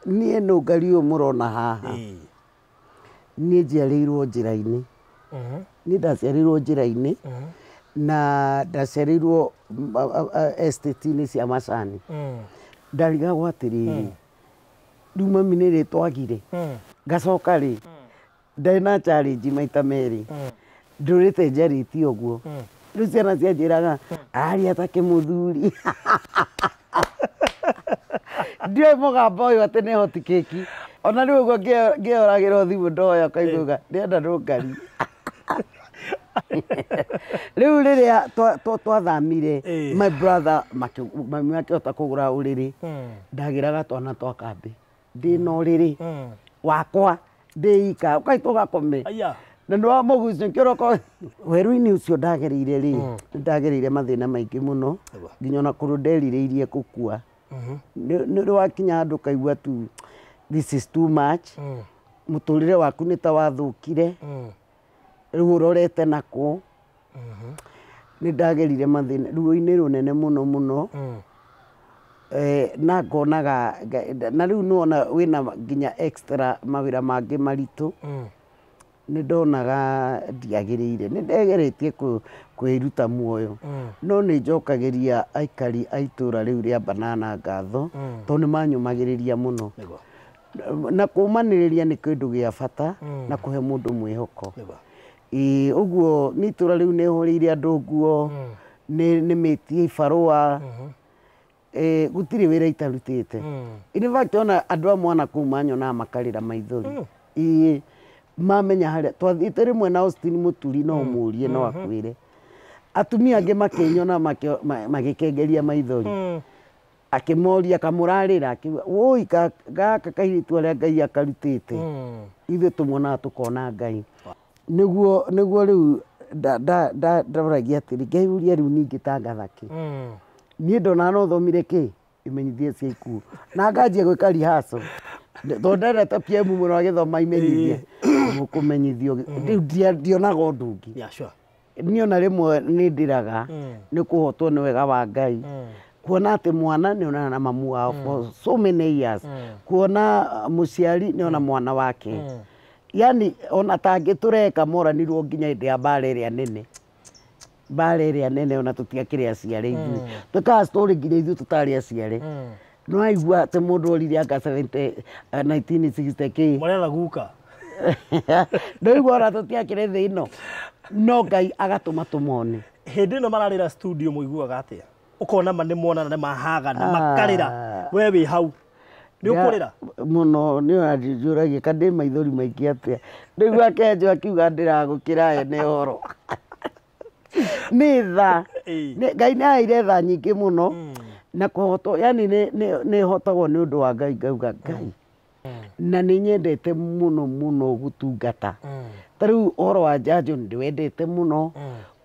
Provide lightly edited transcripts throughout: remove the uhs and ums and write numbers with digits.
niĩ nũngari ũyũ mũrona haha niĩ njiarĩirwo njĩra-inĩ niĩ ndaciarĩirwo njĩra-inĩ na ndaciarĩirwo estate-inĩ cia macani ndarigagwo atĩrĩrĩ rĩu mami nĩ rĩtwagire ngacoka rĩ ndarĩ na challenge maita merĩ ndũrĩte njarĩtie ũguo rĩu ciana cianjĩraga aria ta kĩmũthuri ndiũĩ mũgamba ũyũ atĩ nĩ hot cake ona rĩu ũguo ngĩoragĩrwo thimũ ndoya kaiguga ndĩrenda nũngari rĩu rĩrĩa twathamire my brother mami akĩhota kũgũra ũrĩrĩ ndagĩraga twana twa kambĩ ndĩna ũrĩrĩ wakwa ndĩika ũkaitwo gakome na nĩ wa mũgucio kĩroko werũ-inĩ ũcio ndagereire rĩ ndagereire mathĩna maingĩ mũno nginya ona kũrũ nderirĩirie gũkua nĩ wakinya handũ kaigua tu this is too much mũtũrĩre waku nĩ ta wathũkire rĩu ũrorete nakũ nĩ ndagerire mathĩna ruo-inĩ rũnene mũno mũno na ngonaga na rĩu nĩwona wĩna nginya extra mawĩra mangĩ maritũ nĩ ndonaga ndiagĩrĩire nĩ ndegeretie kwĩruta muoyo no nĩ njokagĩria aikari a itũra rĩu rĩa Banana ngatho tondũ nĩ manyũmagĩrĩria mũno na kũmanĩrĩria nĩ kĩndũ gĩa bata na kũhe mũndũ mwĩhoko ũguo nĩ itũra rĩu nĩ hũrĩire andũ nguo nĩ mĩtie ibarũa gũtirĩ wĩra itarutĩte in fact ona andũ amwe ona kũu manyonaga makarĩra maithori mamenya harĩa twathiĩte rĩmwe na Austin Mũturi no ũmũrie no akwĩre atumia angĩ makĩnyona magĩkengeria maithori akĩmoria kamũrarĩra akiuga woi gaka kairĩtu arĩa Ngai akarutĩte ithuĩ tũmuonaga tũkona Ngai nĩguo rĩu ndoragia atĩrĩ ngeiũria rĩu ningĩ ta ngathaki niĩ ndona no thomire kĩ imenyithia cia ikuũ na nganjia gwĩka rehearsal tondũ nderete PM mũno agĩthoma imenyithia mũkũmenyithio rĩu ndionaga ũndũ ũngĩ niĩ ona rĩmwe nĩ ndĩraga nĩ kũhotwo nĩ wega wa Ngai kuona atĩ mwana nĩ onana na mamu wao for so many years kuona mũciari nĩ ona mwana wake yani ona tangĩ tũreka moranirwo nginya hĩndĩ ya mbara ĩrĩa nene ona tũtiakĩrĩ aciare ithuĩ twĩkaga story nginya ithuĩ tũtarĩ aciare no aigua atĩ mũndũ orire anga 1960 mwarera guka ndoigua ona tũtiakĩrĩ thĩ ĩno no Ngai agatũma tũmone hĩndĩ ĩno mararĩra studio mũiguaga atĩa ũkona nĩ monana nĩ mahagana makarĩra we wĩ hau nĩ ũkũrĩra mũno nĩ ona njũragia ka ndĩ maithori maingĩ atĩa ndaigua Kenjo akiuga ndĩragũkĩra ene ũhoro nĩ tha Ngai nĩ aheire tha nyingĩ mũno na kũhotwo yani nĩ hotagwo nĩ ũndũ wa Ngai ngauga Ngai na nĩ nyendete mũno mũno gũtungata ta rĩu ũhoro wa njanjo nĩ ndĩwendete mũno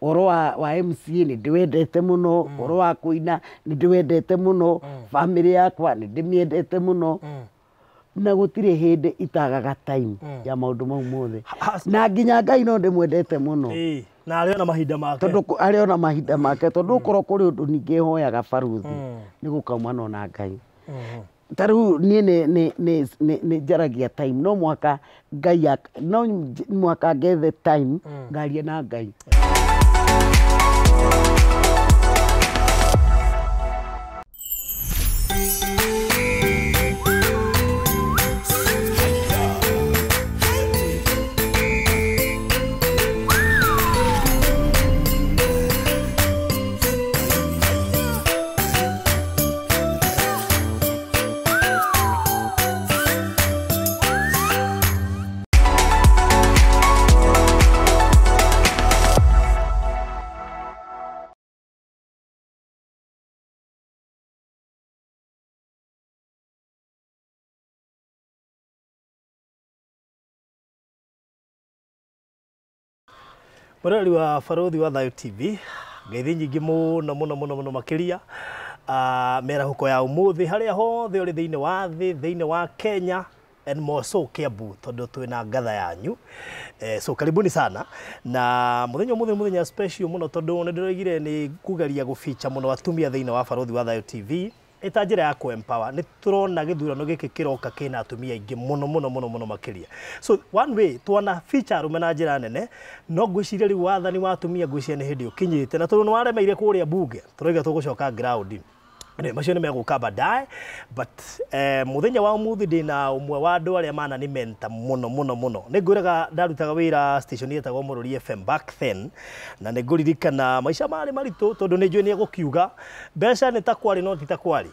ũhoro wa MCA nĩ ndĩwendete mũno ũhoro wa kũina nĩ ndĩwendete mũno bamĩrĩ yakwa nĩ ndĩmĩendete mũno na gũtirĩ hĩndĩ itagaga time ya maũndũ mau mothe na nginya Ngai no ndĩmwendete mũno na arĩ ona mahinda make tondũ arĩ ona mahinda make tondũ ũkorwo kũrĩ ũndũ ningĩ hoyaga baruthi nĩ gũkaumana na Ngai ta rĩu niĩ nĩ njaragia time no mwaka Ngai no mwaka ngethe time ngaria na Ngai Mũrori wa Barothi wa Thayo TV ngeithi nyingĩ mũno makĩria mĩarahuko ya ũmũthĩ harĩa hothe ũrĩ thĩinĩ wa thĩ thĩinĩ wa Kenya and more so Kiambu tondũ twĩna ngatha yanyu so karibuni sana na mũthenya special mũno tondũ nĩ ndĩroigire nĩ kugeria gũficha mũno atumia thĩinĩ wa Barothi wa Thayo TV ita njira ya ku empower ni turona githurano giki kiroka kina atumia ingi muno makiria. So one way tuona feature rume na njira nene no ngwiciria riu wathani wa atumia ngwiciria ni hindi ukinyite na tundu waremeire kuria bunge turoiga tugucoka ground macio nĩ megũka baadaye but muthenya wa umuthi ndina umwe wa andu aria mana ni menta muno nĩ ngwĩraga ndarutaga wĩra station yetagwo Mũrũri FM back then na nĩ ngũririkana maica marĩ maritũ tondũ nĩ njũĩ nĩ egũkiuga mbeca nĩ ta kwarĩ no ti ta kwarĩ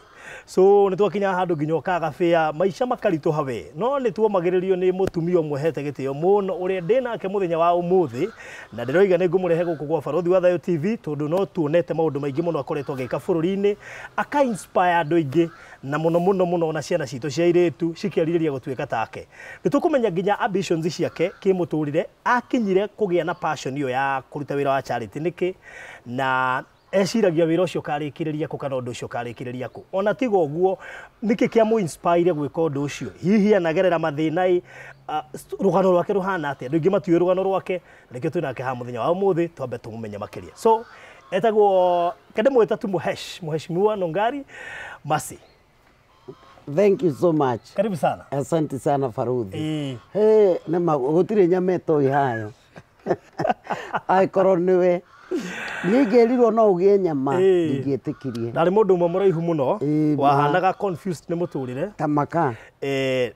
so nĩ twakinya handũ nginya ũkaga fĩa maica makaritũha we no nĩ tuomagĩrĩrio nĩ mũtumia ũmwe hete gĩtĩo mũno ũrĩa ndĩnake muthenya wa umuthi na ndĩroiga nĩ ngũmũrehe gũkũ gwa Barothi wa Thayo TV tondũ no tuonete maũndũ maingĩ mũno akoretwo agĩka bũrũri-inĩ aka inspire andũ aingĩ na mũno na ciana citũ cia airĩtu cikĩrirĩria gũtuĩka take nĩ tũkũmenya nginya ambitions ciake kĩmũtũrĩre akinyire kũgĩa na passion ĩyo ya kũruta wĩra wa charity nĩkĩ na eciragia wĩra ũcio karĩkĩrĩria kũ kana ũndũ ũcio karĩkĩrĩria kũ ona tiga ũguo nĩkĩ kĩa mũ inspire gwĩka ũndũ ũcio hihi anagerera mathĩna rũgano rwake ruhana atĩa andũ aingĩ matiũĩ rũgano rwake nĩkĩo twĩnake haha mũthenya wa ũmũthĩ twambe tũmũmenye makĩria so etagwo kende mwĩta tu Mheshimiwa Nongari Mercy. Thank you so much. Karibu sana. Asante sana Faruthi. Nema gutire nyameto ihayo. Ai koroniwe. Nĩngerirwo no ũgĩe nyama ndingĩetĩkirie. Ndarĩ mũndũ ũmwe mũraihu mũno wahanaga confused nĩ mũtũrĩre. Tamaka.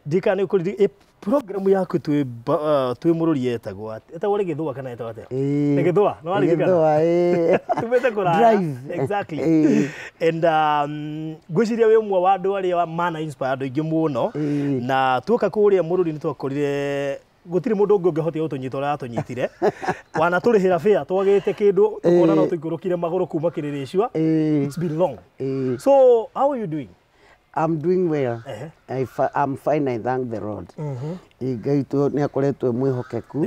Ndika nĩ ũkũriri program yaku twĩ Mũrũri etagwo etagwo rĩ Gĩthũa kana etagwo atĩa? Nĩ Gĩthũa no arĩ Gĩthũa tumete kũraya. Drive. Exactly. And ngwĩciria wĩ ũmwe wa andũ arĩa mana inspire andũ aingĩ mũno na tuoka kũrĩa Mũrũri nĩ twakorire gutiri mundu ungi ungihotia utunyita uria atunyitire wana turihira fare twagite kindu tukona no tuigurukire maguru kuma kiriricwa. It's been long. So how are you doing? I'm doing well. I'm fine, I thank the Lord. Igaitu ni akoretwe mwihokeku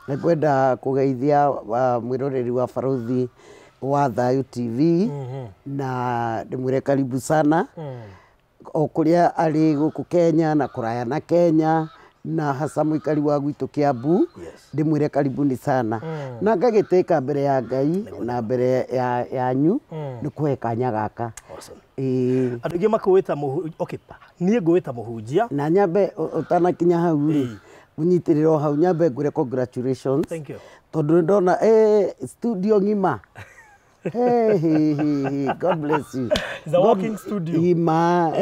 nikwenda kugeithia mwiroreri wa Barothi wa Thayo TV na ndimwire karibu sana okuria ari guku Kenya na kuraya na Kenya na hasa muikari wa gwitu Kiambu ndimwire karibuni sana na ngagiteka mbere ya Ngai na mbere yanyu ni kuhe kanya gaka. Andu ngi makwita okay nie ngwita muhunjia na nyambe utanakinya hau unyitiriro hau nyambe ngure congratulations. Thank you. Tondu ndona studio ngima. Hey, God bless you. It's a walking studio. Ima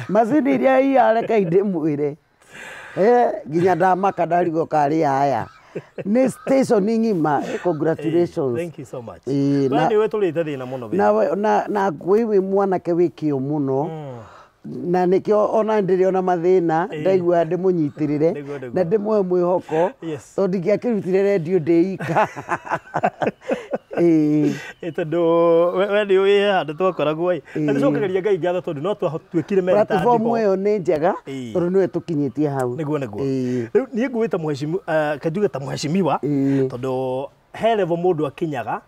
mazini iria iareka inde mwire ginya ndamaka ndarigo kari haya ni station ngima. Congratulations. Thank you so much. Na wewe tulite thina muno na gwiwi mwanake wikio muno na nikio ona ndiriona mathina ndaigua ndimunyitirire na ndimwe mwihoko to ndingiakirutire radio ndeika tondu we nĩ ũĩ handũ twakoragwo na nĩcokageria Ngai ngatho tondũ no twatuĩkire mentor platform ĩyo nĩ njega tondũ nĩwe tũkinyĩtie hau. Nĩguo rĩu niĩ ngwĩta Mheshimiwa kanjuge ta Mheshimiwa tondũ he level mũndũ akinyaga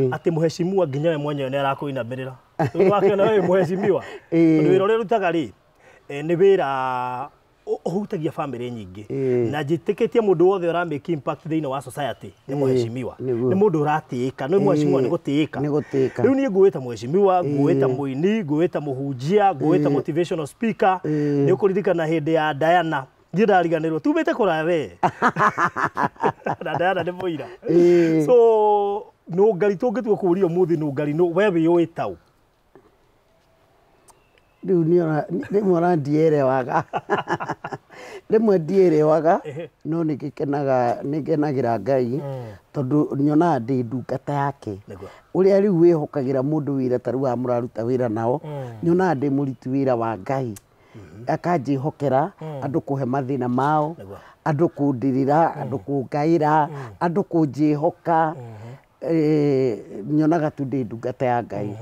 atĩ Mheshimiwa nginya we mwenyewe nĩ arakũinamĩrĩra tondũ wakiona we Mheshimiwa tondũ wĩra ũrĩa ũrutaga rĩ nĩ wĩra ũhutagia family nyingĩ na njĩtĩkĩtie mũndũ wothe ũra make impact thĩinĩ wa society nĩ Mheshimiwa nĩ mũndũ ũratĩĩka nĩ Mheshimiwa nĩ gũtĩĩka rĩu niĩ ngwĩta Mheshimiwa ngwĩta mũini ngwĩta mũhunjia ngwĩta motivational speaker nĩ ũkũririkana hĩndĩ ya Diana ndiĩ ndariganĩrwo tumĩte kũraya we na Diana nĩ mũira so Nũngari tũngĩtua kũũria ũmũthĩ Nũngari we wĩũĩ taũ riu rimwe ona ndierewaga rimwe ndierewaga no nĩngenagira Ngai tondu nyonaga ndi ndungata yake uria riu wihokagira mundu wira ta riu amuraruta wira nao nyonaga ndi muritu wira wa Ngai akanjihokera andu kuhe mathina mao andu kundirira andu kungaira andu kunjihoka nyonaga tu ndi ndungata ya Ngai.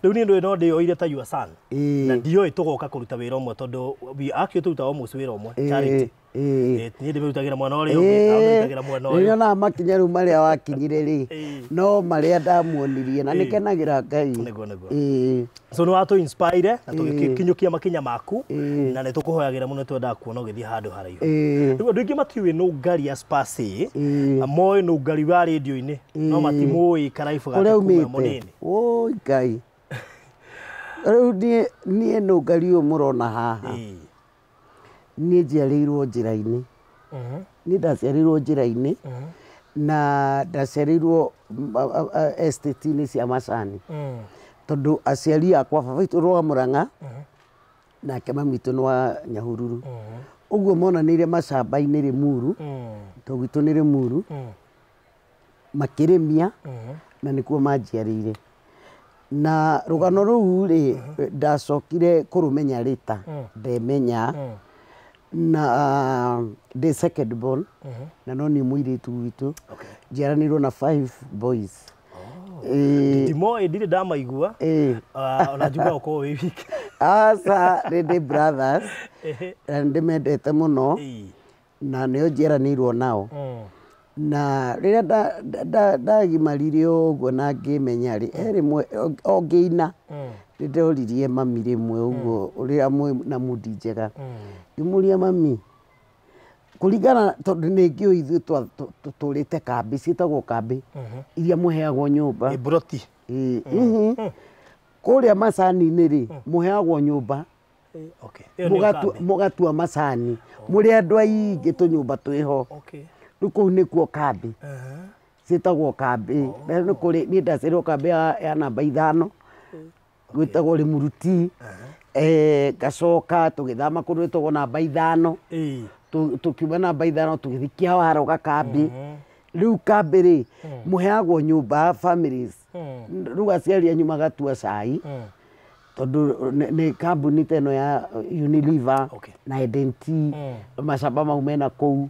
Riu ni no ndioire ta your son na ndioi tugoka kuruta wira umwe tondu akio turuta almost wira umwe charity ni ndimutagira mwana uri ndimutagira mwana uri niona makinya riu maria wakinyire ri no maria ndamuonirie na nikenagira Ngai so no watu inspire na tugikinyukia makinya maku na ni tukuhoyagira muno twenda kuona ugithii handu haraihu riu andu ingi matiwi Nũngari as pasi moy Nũngari wa radio-ini no matimui karaifu gaka kuma munini oi Ngai niĩ nũngari ũyũ mũrona haha niĩ njiarĩirwo njĩra-inĩ niĩ ndaciarĩirwo njĩra-inĩ na ndaciarĩirwo estate-inĩ cia macani tondũ aciari akwa baba witũ nĩ wa Mũrang'a nake mami witũ nĩ wa Nyahururu ũguo monanĩire macamba-inĩ Limuru tondũ gwitũ nĩ Limuru makĩrĩmia na nĩkuo manjiarĩire na rũgano rũu rĩ ndacokire kũrũmenya rĩta ndemenya na ndĩ second born na no niĩ mũirĩtu gwitũ njiaranĩirwo na 5 boys ndimoĩ ndirĩ ndamaigua ona njuga ũkorwo wĩ wiki aca nĩ brothers na ndĩmendete mũno na nĩo njiaranĩirwo nao na rĩrĩa ndagimarire ũguo na ngĩmenya rĩ rĩmwe o ngĩina nĩ ndoririe mami rĩmwe ũguo ũrĩa na mudi njega ngĩmũria mami kũringana tondũ nĩ ngĩũĩ ithuĩ tũtũrĩte kambĩ ciĩtagwo kambĩ iria mũheagwo nyũmba kũrĩa macani-inĩ rĩ mũheagwo nyũmba mũgatua macani mũrĩ andũ aingĩ tũnyũmba twĩho rĩu kũu nĩkuo kambĩ ciĩtagwo kambĩ niĩ ndaciarĩirwo kambĩ ya namba 5 gwĩtagwo Limuru T ngacoka tũgĩthama kũndũ gwĩtagwo namba 5 tũkiuma namba 5 tũgĩthiĩ Kĩawaro gakambĩ rĩu kambĩ rĩ mũheagwo nyũmba families rĩu aciari anyu magatua cai tondũ nĩ kambuni ta ĩno ya Unilever na Eden-T macamba mau mena kũu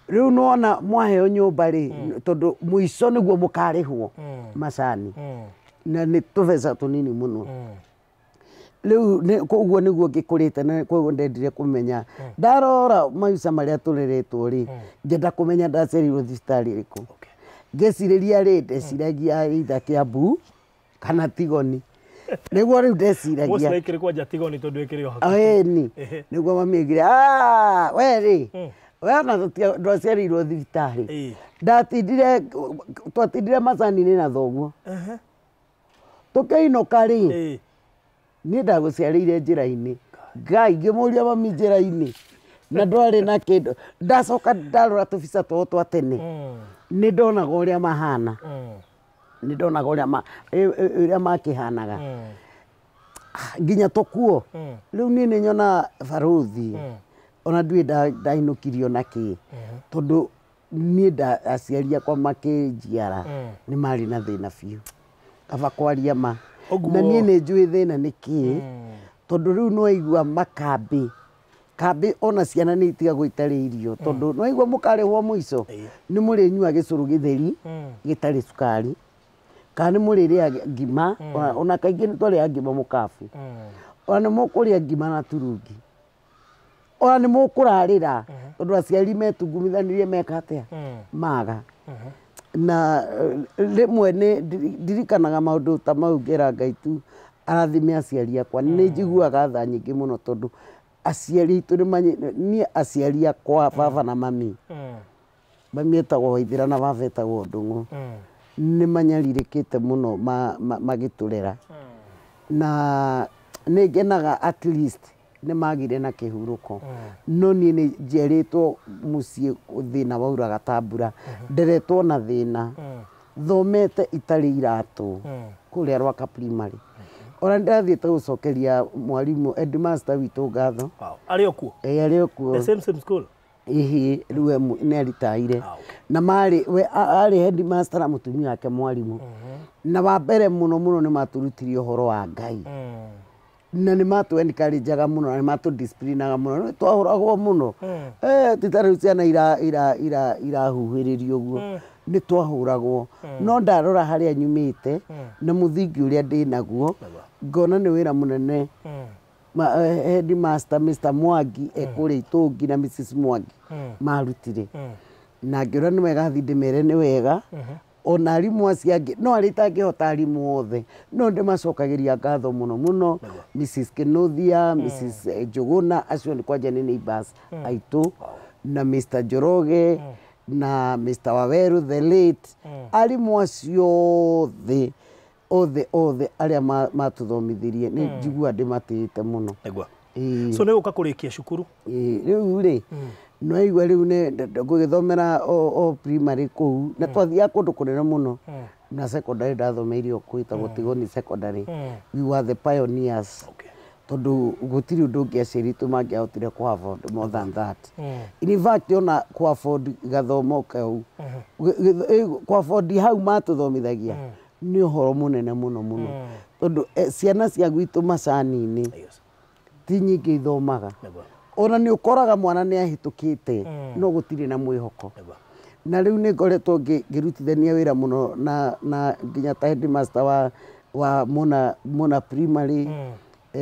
rĩu nona mwaheo nyũmba rĩ tondũ mũico nĩguo mũkarĩhwo macani na nĩ tũbeca tũnini mũno rĩu koguo nĩguo ngĩkũrĩte na koguo ndendire kũmenya ndarora maica marĩa tũreretwo rĩ ngenda kũmenya ndaciarĩirwo thibitarĩ ĩrĩkũ ngecirĩria rĩ ndeciragia either Kiambu kana Tigoni nĩguo rĩu ndeciragia nĩguo mami augire we rĩ we ona ndwaciarĩirwo thibitarĩ twatindire macani-inĩ na thoguo tũkĩinũka rĩ niĩ ndagũciarĩire njĩra-inĩ ngai ngĩmũria mami njĩra-inĩ na ndwarĩ na kĩndũ ndacoka ndarora tũbica twao twa tene nĩ ndonaga ũrĩa mahana nĩ ndonaga ũrĩa makĩhanaga nginya tũkuo rĩu niĩ nĩ nyona barothi ona nduĩ ndainũkirio na kĩ tondũ niĩ aciari akwa makĩnjiara nĩ marĩ na thĩna biũ kaba kwaria ma na niĩ nĩ njũĩ thĩna nĩ kĩ tondũ rĩu nĩwaigua makambĩ ona ciana nĩ itigagwo itarĩ irio tondũ nĩwaigua mũkarĩhwo mũico nĩ mũrĩnyua gĩcũrũ gĩtheri gĩtarĩ cukari kana nĩ mũrĩrĩa ngima ona kaingĩ nĩ twarĩa ngima mũkabu ona nĩ mũkũrĩa ngima na turungi ona nĩ mũkũrarĩra tondũ aciari metungumithanĩrie meka atĩa maga na rĩmwe nĩ ndirikanaga maũndũ ta mau ngera Ngai tu arathime aciari akwa nĩ njiguaga tha nyingĩ mũno tondũ aciari aitũ niĩ aciari akwa baba na mami mami etagwo Waithĩra na baba etagwo Ndung'u nĩ manyarirĩkĩte mũno magĩtũrera na nĩ ngenaga at least nĩ magire na kĩhurũko no niĩ nĩ njiarĩtwo mũciĩ thĩna wauraga ta mbura nderetwo na thĩna thomete itarĩ iratũ kũrĩa Rwaka primary ona ndathiĩte gũcokeria mwarimũ headmaster witũ ngatho arĩ o kuo arĩ o kuo the same school rĩu nĩ aritaire na arĩ headmaster na mũtumia wake mwarimũ na wa mbere mũno mũno nĩ matũrutirie ũhoro wa Ngai na nĩ matũ encourageaga mũno na nĩ matũ disciplinaga mũno nĩ twahũragwo mũno ti ta rĩu ciana irahuhĩrĩrio ũguo nĩ twahũragwo no ndarora harĩa nyumĩte na mũthingi ũrĩa ndĩ naguo ngona nĩ wĩra mũnene headmaster Mr. Mwangi ekũrĩa Itũngi na Mrs. Mwangi marutire na ngĩona nĩ wega thiĩ ndĩmere nĩ wega ona arimũ acio angĩ no arĩa itangĩhota arimũ othe no ndĩmacokagĩria ngatho mũno mũno Mrs. Kĩnũthia Mrs. Njũgũna acio nĩ kwanja nĩ neighbors aitũ na Mr. Njoroge na Mr. Waweru the late arimũ acio othe othe aria matuthomithirie ni njigua ndimatĩte muno. Negwa. So nĩ ũka kũrĩkia cukuru? Rĩu rĩ no igua rĩu nĩ ngũgĩthomera o primary kũu na twathiaga kũndũ kũnene mũno na secondary ndathomeire o kwĩtagwo Tigoni secondary. We were the pioneers. Tondu gũtirĩ ũndũ ũngĩ aciari aitũ mangĩahotire kũ afford more than that. In fact ona kũ afford gathomo kau kũ afford hau matũthomithagia nĩ ũhoro mũnene mũno tondu ciana cia gwitũ macani-inĩ ti nyingĩ ithomaga. Ona nĩ ũkoraga mwana nĩ ahĩtũkĩte no gũtirĩ na mwĩhoko. Na rĩu nĩ ngoretwo ngĩrutithania wĩra mũno na nginya ta headmaster wa Muna primary,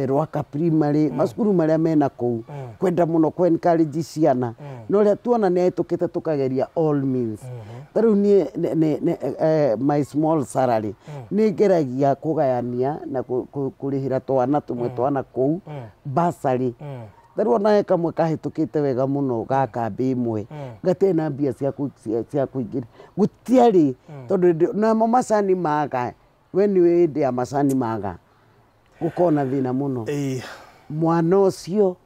Rwaka primary, macukuru marĩa mena kũu kwenda mũno kũ encourage ciana no rĩa tuona nĩ ahĩtũkĩte tũkageria all means. Tarĩu niĩ my small salary nĩ ngeragia kũgayania na kũrĩhĩra twana tũmwe twana kũu bursary. Tarĩu ona kamwe kahĩtũkĩte wega mũno ga kambĩ ĩmwe gatirĩ na mbia cia kũingĩra gũtiarĩ tondũ namo macani maga we nĩ hĩndĩ ya macani maga gũkorwo na thĩna mũno. Mwana ũcio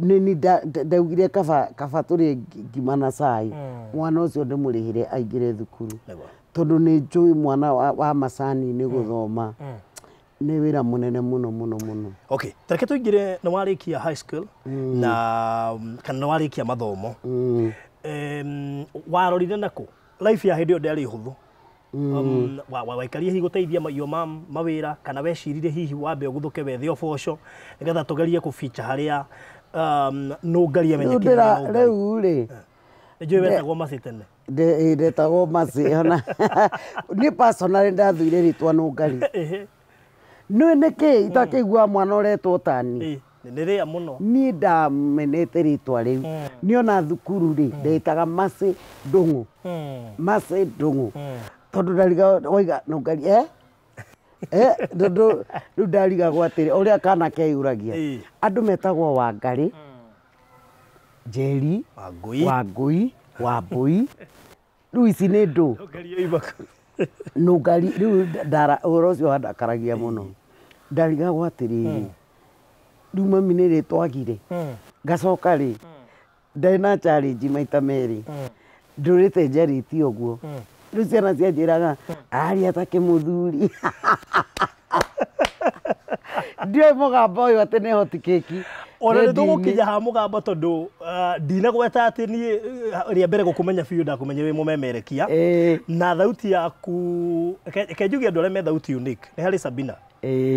nĩ ndaugire kaba tũrĩe ngima na cai mwana ũcio ndĩmũrĩhĩre aingĩre thukuru tondũ nĩ njũĩ mwana wa macani-inĩ gũthoma nĩ wĩra mũnene mũno. Okay, tareke tũingĩre nĩ warĩkia high school na kana nĩ warĩkia mathomo warorire nakũ life ya hĩndĩ ĩyo ndĩarĩ hũthũ? Waikarire hihi gũteithia mahiũ ma mawĩra kana wecirire hihi wambe ũguthũke wethe ũboco nĩgetha tũgerie kũficha harĩa nũngari amenyekana rĩu rĩ nĩnjũĩ wetagwo Mercy tene? Ndetagwo Mercy ona niĩ personally ndathuire rĩtwa nũngari nĩ nĩkĩ itakĩigua mwana ũretwo tani nĩ rĩa mũno. Niĩ ndamenete rĩtwa rĩu nĩ ona thukuru rĩ ndetaga Mercy Ndũng'ũ, Mercy Ndũng'ũ tondu ndariga oiga nũngari tondu rĩu ndarigagwo atĩrĩ ũrĩa kana keyũragia andũ metagwo Wangari, Njeri, Wangui, Wambui, rĩu ici nĩ ndũ nũngari rĩu ũhoro ũcio wandakaragia mũno. Ndarigagwo atĩrĩrĩ rĩu mami nĩ rĩtwagire ngacoka rĩ ndarĩ na challenge maita merĩ ndũrĩte njarĩtie ũguo rĩu ciana cianjĩraga aria ta kĩmũthuri ndiũĩ mũgamba ũyũ atĩ nĩ hot cake. Ona nĩ tũgũkinya ha mũgamba tondũ ndinagweta atĩ niĩ rĩa mbere gũkũmenya biũ ndakũmenya wĩ mũmemerekia na thauti yaku kenjuge andũ arĩa me thauti unique nĩ harĩ Sabina.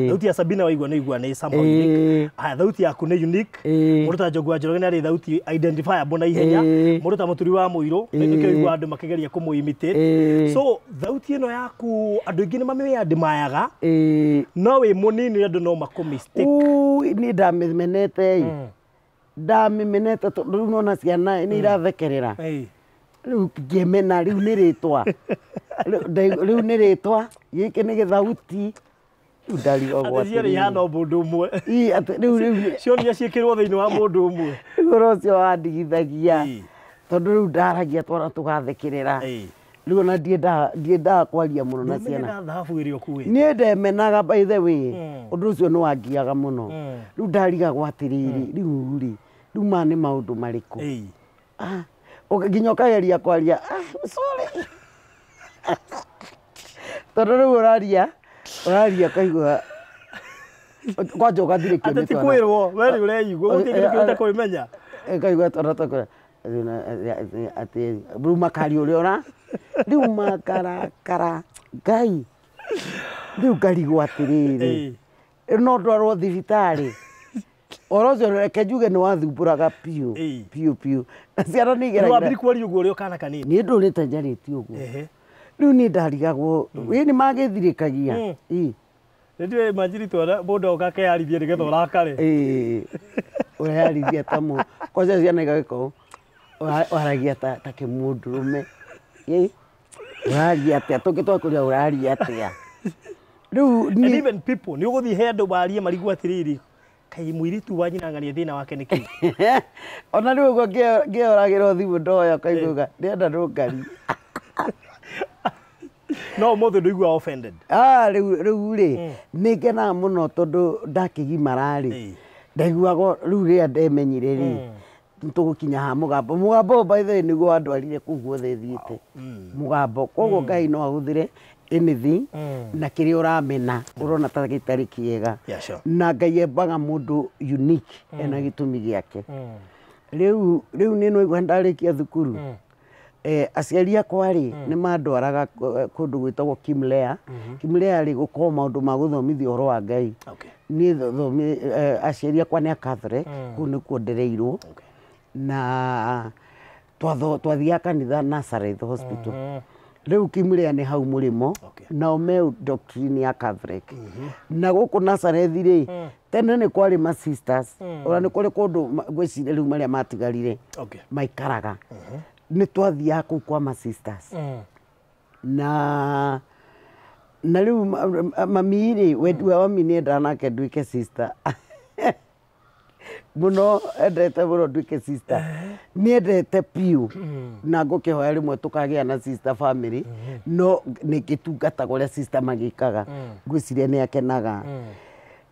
Thauti ya Sabina waigua nĩ igua nĩ somehow unique. Thauti yaku nĩ unique. Mũndũ ta Njogu wa Njoroge nĩ arĩ thauti identifiable na ihenya. Mũndũ ta Mũturi wa Mũirũ nĩkĩo igua andũ makĩgeria kũmũ-imitate. So thauti ĩno yaku andũ aingĩ nĩ mamĩadmayaga no wĩ mũnini andũ no makũ-mistake. Niĩ ndamĩmenete tondũ rĩu nona ciana nĩ irathekerera rĩu ngĩmena rĩu nĩ rĩtwa gĩkĩ nĩ gĩthauti ndarigagwo atĩ ciarĩ ihana mũndũ ũmwe cionia ciĩkĩrwo thĩinĩ wa mũndũ ũmwe ũhoro ũcio wandigithagia tondũ rĩu ndaragia twana tũgathekerera rĩu ona ndiendaga kwaria mũno na ciana. Niĩ ndemenaga by the way ũndũ ũcio nĩ wangiaga mũno rĩu ndarigagwo atĩrĩrĩ rĩu ma nĩ maũndũ marĩkũ nginya ũkageria kwaria sorry tondũ rĩu ũraria kaigua kwanja ũgathirĩkio nĩ twana. Atĩ ti kwĩrwo we nĩ ũreigua gũtirĩ ũtakũmenya kaigua twana takũra atĩ rĩu makari ũrĩa ũra rĩu makarakara Ngai rĩu ngarigwo atĩrĩrĩ no ndwarwo thibitarĩ ũhoro ũcio reke njuge nĩ wathumbũraga piũ na ciana nĩ igeragia wambiri kuoria ũguo ũrĩ o kana kanini. Niĩ ndũrĩte njarĩtie ũguo rĩu niĩ ndarigagwo nĩ magĩthirĩkagia nĩndiũĩ manjiri twana mũndũ oka akeyarithia nĩgetha ũrakare ũreyarithia ta mũndũ kwanza ciana igagĩkorwo waragia ta kĩmũndũrũme ũraria atĩa tũngĩ twakũria ũraria atĩa rĩu and even people nĩ ũgũthiĩ he andũ barie marigwo atĩrĩrĩ kaĩ mũirĩtu wa nyina ng'ania thĩna wake nĩkĩ ona rĩu ũguo ngĩoragĩrwo thimũ ndoya kaiguga ndĩrenda nũngari No mũthĩ ndũigua offended. Rĩu rĩ nĩ ngenaga mũno tondũ ndakĩgimara rĩ ndaiguaga rĩu rĩrĩa ndemenyire rĩ tũgũkinya ha mũgambo. Mũgambo by the way nĩguo andwarire kũu guothe thiĩte. Mũgambo koguo Ngai no ahũthĩre anything na kĩrĩa ũramena ũrona ta gĩtarĩ kĩega. Na Ngai embaga mũndũ unique ena gĩtũmi gĩake. Rĩu nĩ no ndarĩkia thukuru aciari akwa rĩ nĩ mandwaraga kũndũ gwĩtagwo Kimlea. Kimlea rĩ gũkorwo maũndũ ma gũthomithia ũhoro wa Ngai. Niĩ aciari akwa nĩ a Catholic kũu nĩkuo ndereirwo na twathiaga kanitha Nazareth Hospital. Rĩu Kimlea nĩ hau mũrĩmo nao me doctrine ya Catholic. Na gũkũ Nazareth rĩ tene nĩ kwarĩ ma sisters ona nĩ kũrĩ kũndũ gwĩciria rĩu marĩa matigarire maikaraga. Nĩ twathiaga kũu kwa ma sisters na rĩu mami rĩ wendi wa mami nĩ endaga nake nduĩke sister mũno endete mũno nduĩke sister. Nĩ endete piũ na ngũkĩhoya rĩmwe tũkagĩa na sister family no nĩ gĩtungatagwo ũrĩa sister magĩkaga ngwĩciria nĩ akenaga.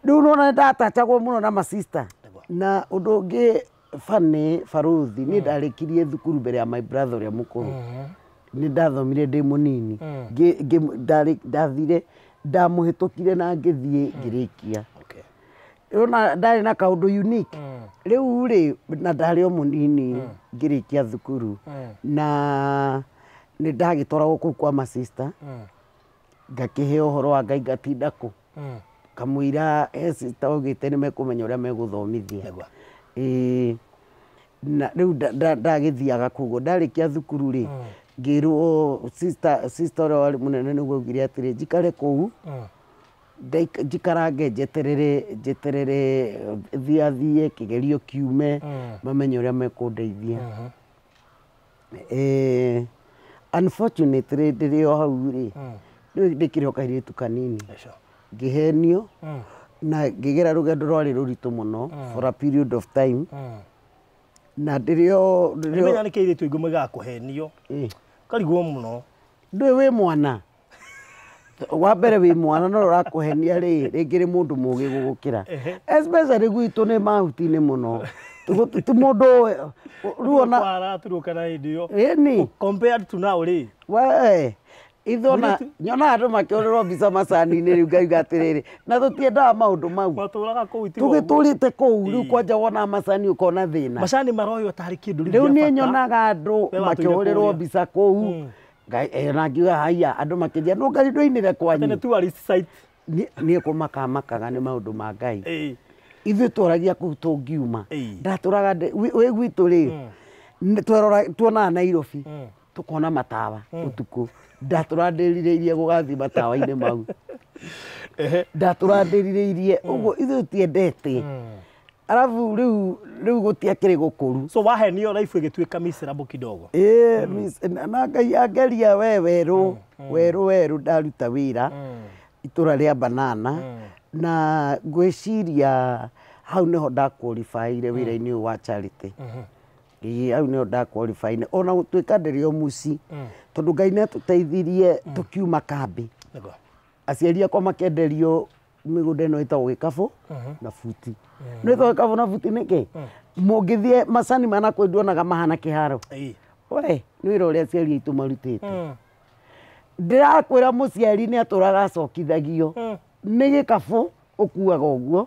Rĩu nona ndatachagwo mũno na ma sister na ũndũ ũngĩ funny Baruthi nĩ ndarĩkirie thukuru mbere ya my brother ũrĩa mũkũrũ. Nĩ ndathomire ndĩ mũnini ndathire ndamũhĩtũkire na ngĩthiĩ ngĩrĩkia. Ona ndarĩ na kaũndũ unique. Rĩu rĩ na ndarĩ o mũnini ngĩrĩkia thukuru na nĩ ndagĩtwaragwo kũu kwa ma sister ngakĩheo ũhoro wa Ngai ngatinda kũ kamũira sister augĩte nĩ mekũmenya ũrĩa megũthomithia. Na rĩu ndagĩthiaga kũguo ndarĩkia thukuru rĩ ngĩrwo sister ũrĩa warĩ mũnene nĩguo augire atĩrĩ njikare kũu njikarange njeterere thiathiĩ kĩgerio kiume mamenye ũrĩa mekũndeithia. Unfortunately ndĩrĩ o hau rĩ ndĩkĩrĩ o kairĩtu kanini ngĩhenio na ngĩgera rũgendo rwarĩ rũritũ mũno for a period of time. Na ndĩrĩ o nĩmenya nĩ kĩirĩtu ingĩ gĩgakũhenio karigwo mũno ndũĩ wĩ mwana wa mbere wĩ mwana no ũrakũhenia rĩ rĩngĩ nĩ mũndũ mũgĩ gũgũkĩra especially gwitũ nĩ mahuti-inĩ mũno ti mũndũ rĩu ona araturũka na hĩndĩ ĩyo ĩni compared to now rĩ ithona nyona andũ makĩorerwo mbica macani-inĩ rĩu ngauga atĩrĩrĩ na tũtiendaga maũndũ mau matũraga kũu tũgĩtũrĩte kũu rĩu kwanja wona macani ũkona thĩna macani maroywo tarĩ kĩndũ rĩu niĩ nyonaga andũ makĩhũrĩrwo mbica kũu na ngiuga haya andũ makĩnjia no Ngai ndũinĩre kwanyu tene tourist site niĩ kũmakamakaga nĩ maũndũ ma Ngai ithuĩ tũragia kũu tũngiuma ndatũraga wĩ gwitũ rĩ tuonaga Nairobi tũkona matawa ũtukũ ndatũrandĩrirĩirie gũgathiĩ matawa-inĩ mau ndatũrandĩrirĩirie ũguo ithuĩ tiendete. Alafu rĩu gũtiakĩrĩ gũkũru so wahenio life ĩgĩtuĩka miserable kidogo. Na Ngai angeria we werũ ndaruta wĩra itũra rĩa Banana na ngwĩciria hau nĩho ndakwalifaire wĩra-inĩ ũyũ wa charity. Hau nĩho ndakwalifaire ona gũtuĩka ndĩrĩ o muci tondũ Ngai nĩatũteithirie tũkiuma kambĩ. Aciari akwa makenderio mĩgũnda ĩno ĩtagwo Gĩkabũ na Buti. Nĩ ĩtagwo Gĩkabũ na Buti nĩkĩ mũngĩthiĩ macani manakwenduonaga mahana kĩharo we nĩ wĩra ũrĩa aciari aitũ marutĩte. Ndĩrakwĩra mũciari nĩ atũraga acokithagio nĩ Gĩkabũ ũkuaga ũguo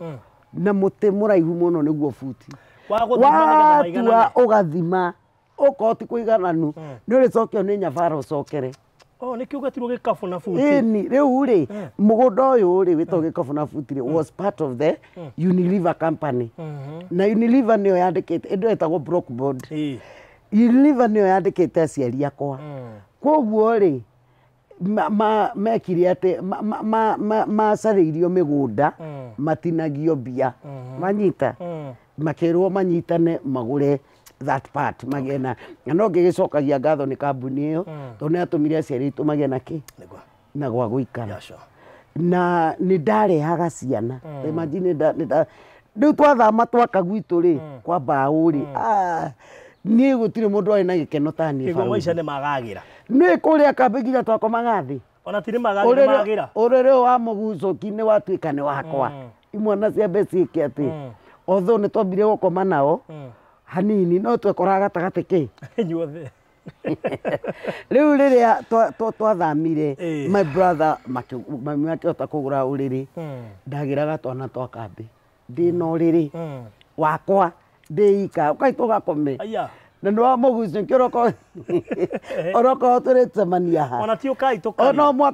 na mũtĩ mũraihu mũno nĩguo Buti watua ũgathima okorwo ti kũigananu nĩ ũrĩcokio nĩ nyabara ũcokere. Nĩkĩo ũgetirwo Gĩkabũ na Buti. Rĩu rĩ mũgũnda ũyũ rĩ wĩtagwo Gĩkabũ na Buti rĩ was part of the Unilever company na Unilever nĩyo yandĩkĩte ĩndũ ĩtagwo Brockboard. Unilever nĩyo yandĩkĩte aciari akwa koguo rĩ mekire atĩ macarĩirio mĩgũnda matinagio mbia manyita makĩrwo manyitane magũre that part magĩe na no ngĩgĩcokagia ngatho nĩ kambuni ĩyo tondũ nĩ atũmire aciari aitũ magĩe na kĩ na gwa gũikara na nĩ ndarehaga ciana imagine rĩu twathama twaka gwitũ rĩ kwa mbaũ rĩ niĩ gũtirĩ mũndũ arĩ na gĩkeno ta niĩ Kĩgoma ica nĩ magagĩra nĩ kũrĩa kambĩ nginya twakomaga thĩ ona tiri magira urere wa mugucoki ni watuika ni wakwa imwana cia becike ati otho ni twambire gukoma nao hanini no twekoraga gatagati ki inyuothe riu riria twathamire my brother mami akihota kugura uriri ndagiraga twana twa kambi ndina uriri wakwa ndiika ukaitwo gakome na ndo mugucio kiroko oroko turetemania ha ona ti ukai tukari ona mwa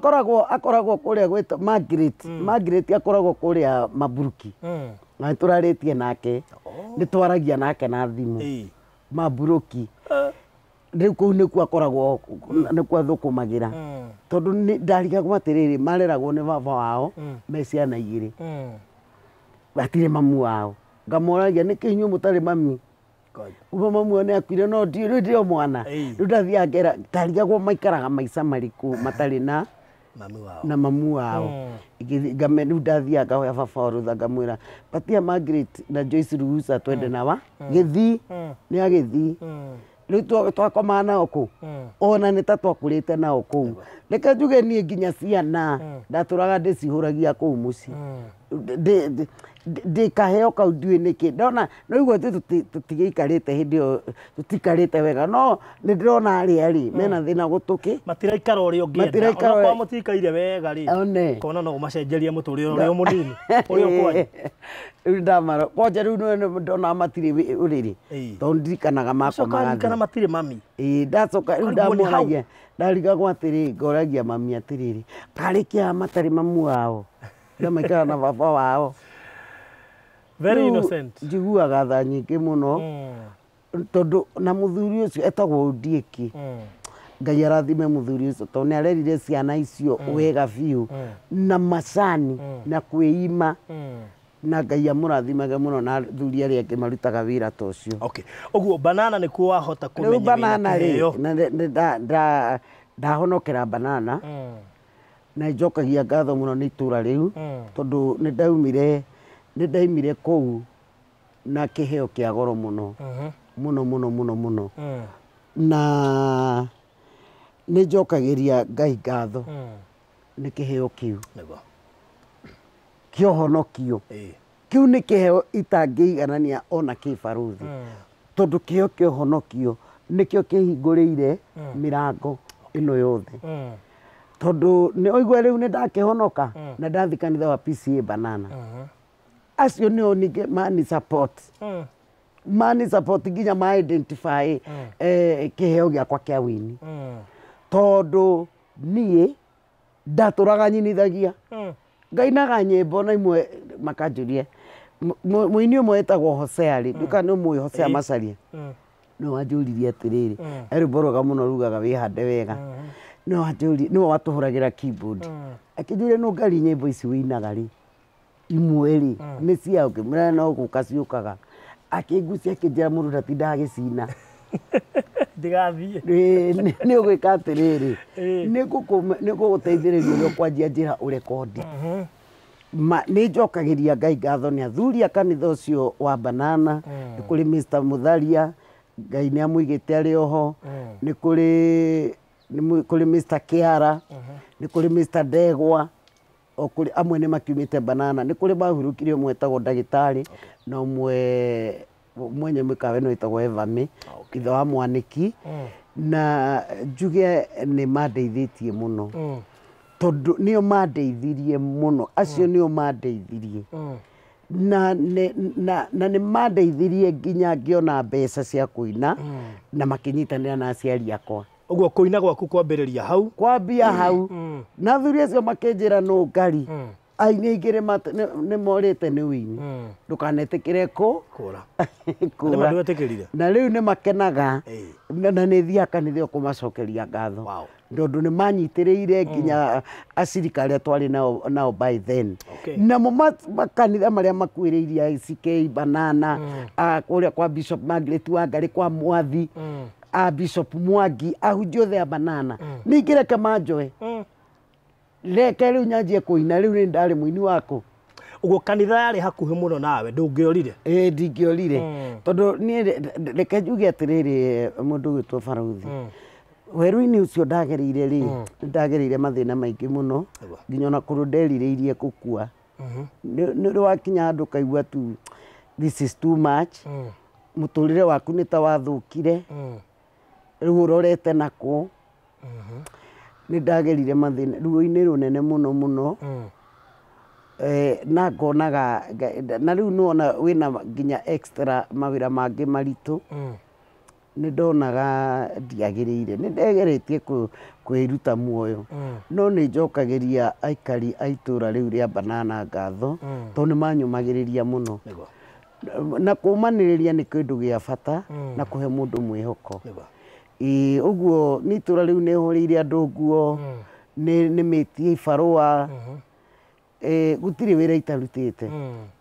akoragwo kuria gwita Margaret akoragwo kuria Maburuki na turaritie nake ni twaragia nake na thimu Maburuki riu kuu niku akoragwo niku athukumagira tondu ndarigagwo atiriri mareragwo ni baba wao me ciana igiri batire mamu wao ngamoragia niki inyu mutari mami kuma mamu ne akwire no ndio mwana riu ndathia ngera ndarigagwo maikaraga maica mariku matari na mamu wao ngame riu ndathia ngahoya baba wa rutha ngamwira patia Margaret na Joyce ruhusa twende nawa githi ni agithi riu twakoma nao ku ona ni ta twakurite nao ku reke njuge nie nginya ciana ndaturaga ndicihuragia kuu muci ndikaheo kau ndiui niki ndona no igwe tutigiikarite hindi iyo tutikarite wega no ni ndirona ari mena thina gutuki matiraikara uri ungienda ona kwa mutikaire wega ri kona no macenjeria muturire uri munini uri ukwanyu ndamaro kwaje riu ndona matire uriri tondu ndirikanaga makomaga kana matire mami ndacoka riu ndamoragia ndarigagwo atiri ngoragia mami atiriri karikia matari mamu wao ndamaikara na baba wao very innocent njiguaga tha nyingi muno tondu na muthuri ucio etagwo Ndieki Ngai arathime muthuri ucio tondu niarerire ciana icio wega biu na macani na kwĩima na Ngai amũrathimage muno na thuri aria angĩ marutaga wĩra ta ũcio. Okay, ũguo banana nĩ kuo wahota kũmenya banana rĩ ndahonokera banana na njokagia ngatho muno nĩ itũra rĩu tondu nĩ ndaimire kũu na kĩheo kĩa goro muno muno na nĩ njokagĩria Ngai ngatho nĩ kĩheo kĩu kĩa ũhonokio kĩu nĩ kĩheo itangĩiganania ona kĩbaruthi tondu kĩheo kĩa ũhonokio nĩkĩo kĩhingũrĩire mĩrango ĩno yothe tondu nĩ oigua rĩu nĩ ndakĩhonoka na ndathi kanitha wa PCA Banana acio nĩo ningĩ mani support nginya ma identify kĩheo gĩakwa kĩa wini tondu niĩ ndatũraga nyinithagia ngainaga nyĩmbo na imwe makanjũria mũini ũmwe etagwo Hosea rĩ nduka nĩ ũmũĩ Hosea Macharia nĩ wanjũririe atĩrĩrĩ rwĩmbo rwega mũno rugaga wĩhande wega nĩwe watũhũragĩra keyboard akĩnjũria no ngari nyĩmbo ici wĩinaga rĩ imwe rĩ nĩ ciao ngĩmwĩra no gũka ciũkaga akĩngucia akĩnjĩra mũndũ ndatindaga agĩcina ndigathiĩ nĩ ũgwĩka atĩrĩrĩ nĩ gũgũteithĩrĩria ũrĩa ũkwanjia njĩra ũrekondi nĩ njokagĩria Ngai ngatho nĩ athuri a kanitha ũcio wa Banana nĩ kũrĩ Mr. Mũtharia Ngai nĩ amũigĩte arĩ oho nĩ kũrĩ Mr. Kĩara nĩ kũrĩ Mr. Ndegwa okuri amwe nĩ makiumĩte Banana nĩ kũrĩ mahurũkire ũmwe etagwo ndagĩtarĩ na ũmwe mwenye mũkawe no etagwo Evame ithe wa Mwaniki na njuge nĩ mandeithĩtie mũno tondu nĩo mandeithirie mũno acio nĩo mandeithirie na nĩ mandeithirie nginya ngĩona mbeca cia kũina na makĩnyitanĩra na aciari akwa ũguo kũina gwaku kwambĩrĩria hau kwambia hau na athuri acio makĩnjĩra no ngari aini aingĩ nĩ morĩte nĩ wini ndũkanetĩkĩre kũra na rĩu nĩ makenaga na nĩ thiaga kanitha kũmacokeria ngatho tondu nĩ manyitĩrĩire nginya acirika arĩa twarĩ nao by then namo makanitha marĩa makuĩrĩirie ICK Banana kũrĩa kwa Bishop Margaret Wangari kwa Mwathi Bishop Mwangi ahunjia othe a Banana ningĩ reke manjoe reke rĩu nyanjie kũina rĩu nĩ ndarĩ mũini wako ũguo kanitha yarĩ hakuhĩ mũno nawe ndũngĩorire ndingĩorire tondu niĩ reke njuge atĩrĩrĩ mũndũ ũgĩtwo Baruthi Werũ-inĩ ũcio ndagereire rĩ, ndagereire mathĩna maingĩ mũno nginya ona kũrũ nderirĩirie gũkua. Nĩ wakinya handũ kaigua tu this is too much, mũtũrĩre waku nĩ ta wathũkire, rĩu ũrorete nakũ. Nĩ ndagerire mathĩna ruo-inĩ rũnene mũno mũno, na ngonaga na rĩu nĩwona wĩna nginya extra mawĩra mangĩ maritũ. Nĩ ndonaga ndiagĩrĩire, nĩ ndegeretie kwĩruta muoyo, no nĩ njokagĩria aikari a itũra rĩu rĩa Banana ngatho tondũ nĩ manyũmagĩrĩria mũno, na kũmanĩrĩria nĩ kĩndũ gĩa bata na kũhe mũndũ mwĩhoko. Ũguo nĩ itũra rĩu nĩ hũrĩire andũ nguo, nĩ mĩtie ibarũa, gũtirĩ wĩra itarutĩte.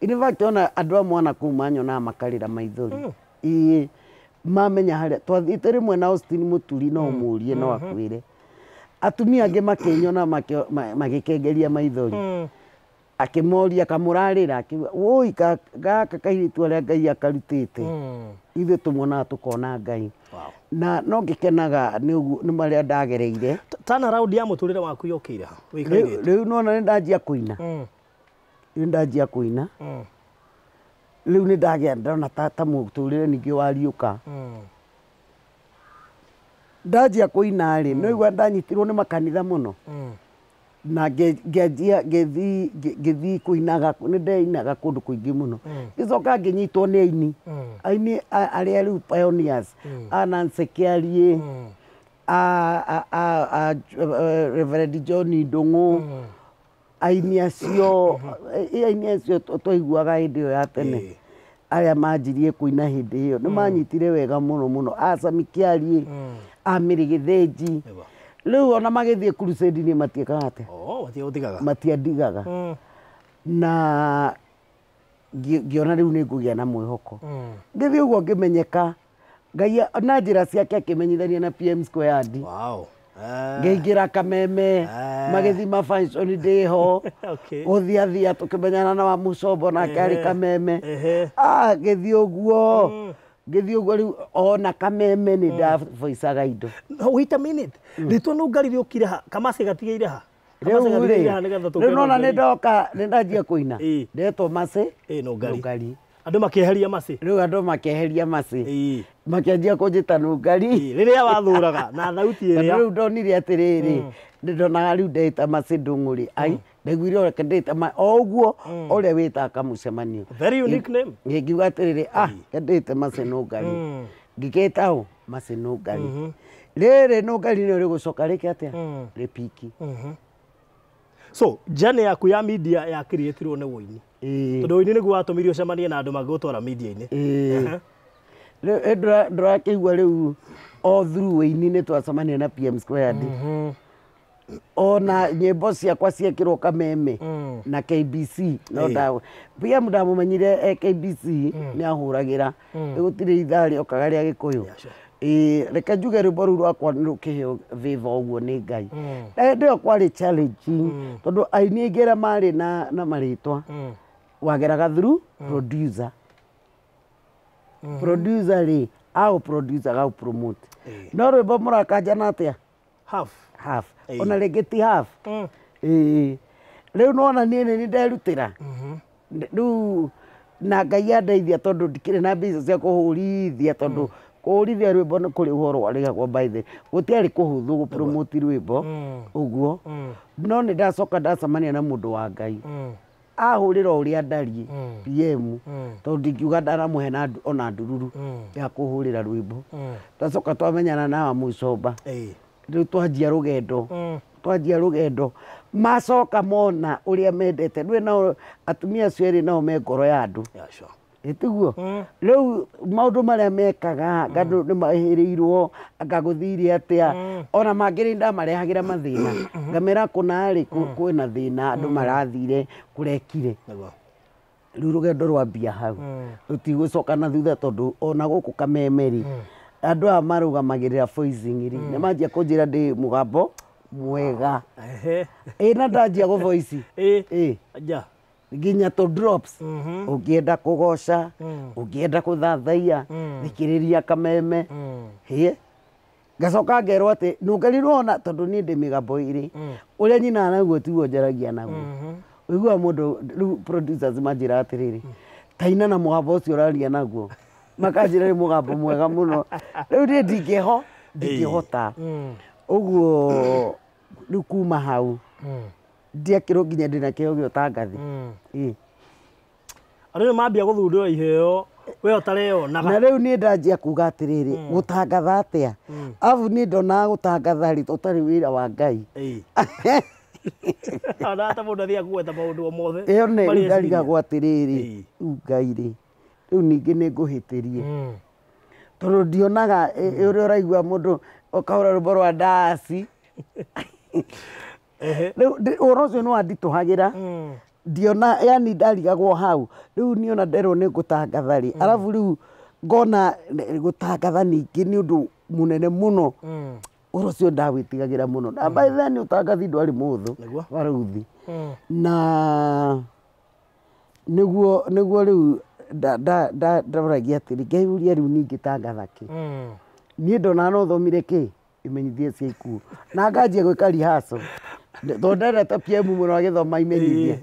In fact ona andũ amwe ona kũu manyonaga makarĩra maithori. Mamenya harĩa twathiĩte rĩmwe na Austin Mũturi no ũmũrie no akwĩre. Atumia angĩ makĩnyona magĩkengeria maithori. Akĩmoria kamũrarĩra akiuga woi gaka kairĩtu arĩa Ngai akarutĩte, ithuĩ tũmuonaga tũkona Ngai. Na no ngĩkenaga nĩ marĩa ndagereire. Turnaround ya mũtũrĩre waku yokĩire ha? Rĩu nona nĩ ndanjia kũina, nĩ ndanjia kũina, rĩu nĩ ndagĩa ndona ta mũtũrĩre ningĩ wariũka. Ndanjia kũina rĩ, nĩ igua ndanyitirwo nĩ makanitha mũno, na ngĩthiĩ kũinaga, nĩ ndeinaga kũndũ kũingĩ mũno. Ngĩcoka ngĩnyitwo nĩ aini, aini arĩa rĩu pioneers, a Nancy Kĩariĩ, Reverend John Ndung'u, aini acio twaiguaga hĩndĩ ĩyo ya tene, arĩa manjirie kũina hĩndĩ ĩyo nĩ manyitire wega mũno mũno, a Sami Kĩariĩ, a Mĩrĩ Gĩthĩnji. Rĩu ona magĩthiĩ crusade-inĩ matiĩkaga atĩa, matiandigaga, na ngĩona rĩu nĩ ngũgĩa na mwĩhoko. Ngĩthiĩ ũguo ngĩmenyeka, Ngai na njĩra ciake akĩmenyithania na PM Squared. Ngĩingĩra Kameme, magĩthiĩ mafunction ndĩho, gũthiathia tũkĩmenyana na wa Mũcombo nake arĩ Kameme. Ngĩthiĩ ũguo rĩu ona Kameme nĩ ndavoicaga indo. Wait a minute, rĩtwa no Ngari rĩũkire ha, Kamase gatigĩire ha? Rĩu nona nĩ ndoka nĩ ndanjia kũina, ndetwo Mase no Ngari. Andũ makĩeheria Mase. Rĩu andũ makĩeheria Mase, makĩanjia kũnjĩta no Ngari rĩrĩa wathũraga na thauti ĩrĩa. Rĩu ndonire atĩrĩrĩ, nĩ ndonaga rĩu ndeĩta Mase Ndung'u, ai ndaiguire ũrĩa ndeĩta o ũguo ũrĩa wĩtaga kamũcemanio. Very unique name. Ngĩkiuga atĩrĩrĩ, ndeĩte Mase no Ngari, ngĩkĩĩta ũ Mase no Ngari. Rĩrĩ no Ngari nĩ rĩgũcoka rĩke atĩa, rĩpiki. So jane yaku ya media yakĩrĩtirwo nĩ Wũini, tondũ Wũini nĩguo watũmire ũcemanie na andũ magĩgũtwara media-inĩ. Ndũrakĩigua rĩu o through Wũini nĩ twacemania na PM Squared, ona nyĩmbo ciakwa ciekĩrwo Kameme na KBC. No PM ndamũmenyire KBC nĩ ahũragĩra, gũtirĩ ithaa rĩokaga rĩa Gĩkũyũ. Reke njuge rwĩmbo rũu rwakwa nĩ rũkĩheo favor ũguo nĩ Ngai. Hĩndĩ ĩyo kwarĩ challenging tondũ aini aingĩ arĩa marĩ na marĩtwa wageraga through producer. Producer rĩ au producer gau promote, no rwĩmbo mũrakanjana atĩa half ona rĩngĩ ti half. Rĩu nona niĩ nĩ nderutĩra rĩu, na Ngai andeithia tondũ ndikĩrĩ na mbeca cia kũhũrithia, tondũ kũhũrithia rwĩmbo nĩ kũrĩ ũhoro warĩgagwo by the gũtiarĩ kũhũthũ gũpromote rwĩmbo ũguo. No nĩ ndacoka ndacemania na mũndũ wa Ngai ahũrĩra ũrĩa ndariĩ PM, tondũ ndingiuga ndaramũhe ona ndururu ya kũhũrĩra rwĩmbo. Ndacoka twamenyana na wa Mũcomba, rĩu twanjia rũgendo, macoka mona ũrĩa mendete. Ndũĩ nao atumia acio erĩ nao me ngoro ya andũ, tiguo. Rĩu maũndũ marĩa mekaga andũ nĩ mahĩrĩirwo, ngagũthire atĩa, ona mangĩ nĩ ndamarehagĩra mathĩna, ngamera kũnarĩ kwĩna thĩna, andũ marathire kũrekire. Rĩu rũgendo rwambia hau, rũtigũcoka na thutha, tondũ ona gũkũ Kameme rĩ, andũ aya marũgamagĩrĩra voicing rĩ nĩ manjia kũnjĩra ndĩ mũgambo mwega. Na ndanjia gũvoici nginya to drops, ũngĩenda kũgoca, ũngĩenda gũthathaiya, thikĩrĩria Kameme. ngacoka ngerwo atä nungerirwo ona tondå niä ndä mä gambo ä å rä a nyina naguo tiguo njaragia naguo å igua må ndå rä u manjä ra atä rä rä taina na mũgambo å cio å raria naguo makanjä ra nä må gambo mwega må no rä u niä ndingä hota å guo rä u kuma hau ndiakä rwo nginya ndä na kä heo gä o tangathi andå nä mambia gå thundå ra iheo we utareonaga na riu ni ndanjia kuga atiriri gutangatha atia afu ni ndonaga gutangatha ri utari wira wa Ngai ana ta mundu thia gwetha maundu mothe iyo ne ndarigagwo atiriri Ngai ri riu ningi ni nguhitirie tondu ndionaga uri uraigua mundu ukaura rwimbo rwa ndaci riu oro ucio ni wandituhagira ndiona yani ndarigagwo hau riu niona nderwo ni gutangatha ri arafu riu ngona gutangatha ningi ni undu munene muno oro cio ndawitigagira muno na by then utangathi ndwari muthu waruthi na niguo riu ndaragia atiri ngeiuria riu ningi tangatha ki nie ndona no thomire ki imenyithie cia ikuo na nganjia gwika rihaso thondete PM muno agithoma imenyithie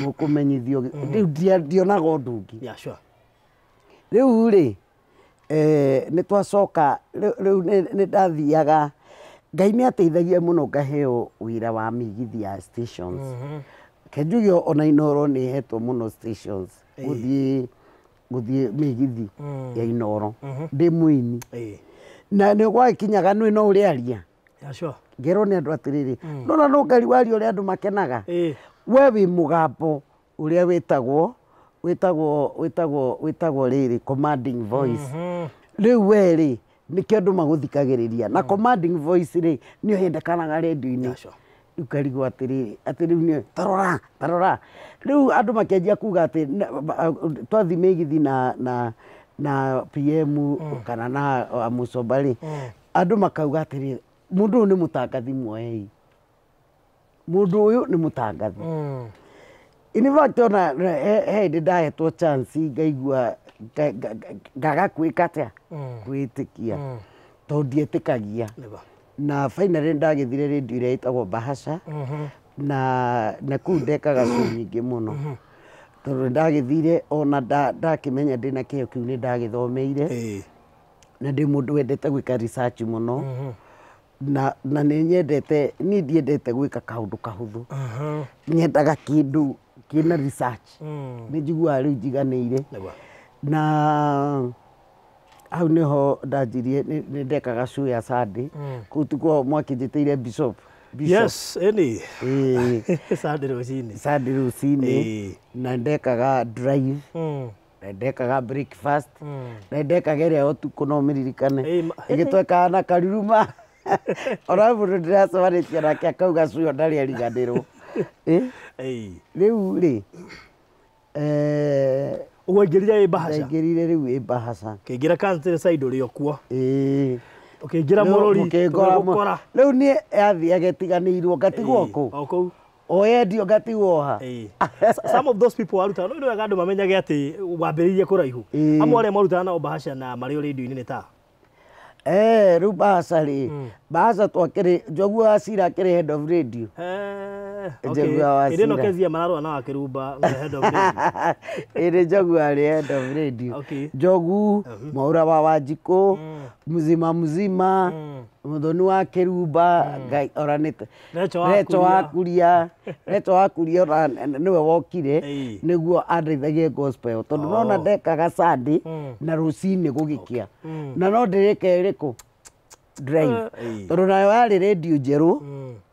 mukumenyithio riu ndionaga undu ungi riu ri ni twacoka riu ni ndathiaga Ngai ni ateithagia muno ngaheo wira wa migithi ya stations kenjugio ona Inoro ni hetwo muno stations guthie migithi ya Inoro ndi muini na ni gwakinyaga nwi no uri aria ngero ni andu atiriri nona no Ngai wari uri andu makenaga we wi mugambo uria witagwo riri commanding voice riu we ri nikio andu maguthikagiriria na commanding voice ri ni hendekanaga radio-ini riu ngarigwo atiriri ni tarora riu andu makianjia kuga ati twathi migithi na PM kana na Musomba andu makauga atiriri mundu uyu ni mutangathi mwei mundu uyu ni mutangathi in fact ona he ndahetwo chance ngaigua ngaga kwika atia kwitikia tondu ndietikagia na finally ndagithire radio iria itagwo Bahasha na kuu ndekaga show nyingĩ muno tondu ndagithire ona ndakimenya ndina kĩheo kĩu nĩ ndagithomeire na ndi mundu wendete gwika research muno na nĩ nyendete ni ndiendete gwika kaundu kahuthu nyendaga kindu kina research nĩ njiguaga rĩu njiganĩire na hau niho ndanjirie nĩ ndekaga show ya Sunday kuu tikuo mwakinjĩtĩire Bishop yes any Sunday rucini na ndekaga drive na ndekaga breakfast na ndekaga ĩrĩa ũtukũ no mĩririkane ĩgĩtwekaga na Kariruma ona mũndũ ndĩracobanĩtie nake akauga cio ndarĩ ariganĩrwo rĩu rĩ ũgũingĩrire Bahasha ndaingĩrire rĩu Bahasha ũkĩingĩra countryside ũrĩ o kuo ũkĩingĩra Mũrũri ũgũkora rĩu niĩ yathiaga ĩtiganĩirwo ngatigwo kũ o yendio ngatigwo ha some of those people waruta no wega andũ mamenyage atĩ wambĩrĩirie kũraihu amwe arĩa marutaga nao Bahasha na marĩ o radio-inĩ nĩ ta rĩu Bahasha rĩ Bahasha twakĩrĩ Njogu wa Cira akĩrĩ head of radio ĩrĩ no kezia mararũa na Wakĩrumba head of radio ĩrĩ Njogu arĩ head of radio Njogu Mwaura wa Wanjikũ mzima Muthoni wa Kĩrumba Ngai oranĩte Recho wa Kuria ona nĩwe wokire nĩguo andeithagie gospel tondũ nona ndekaga Sunday na rũcinĩ gũgĩkĩa na no ndĩrĩke ĩrĩkũ drive tondũ nayo yarĩ radio njerũ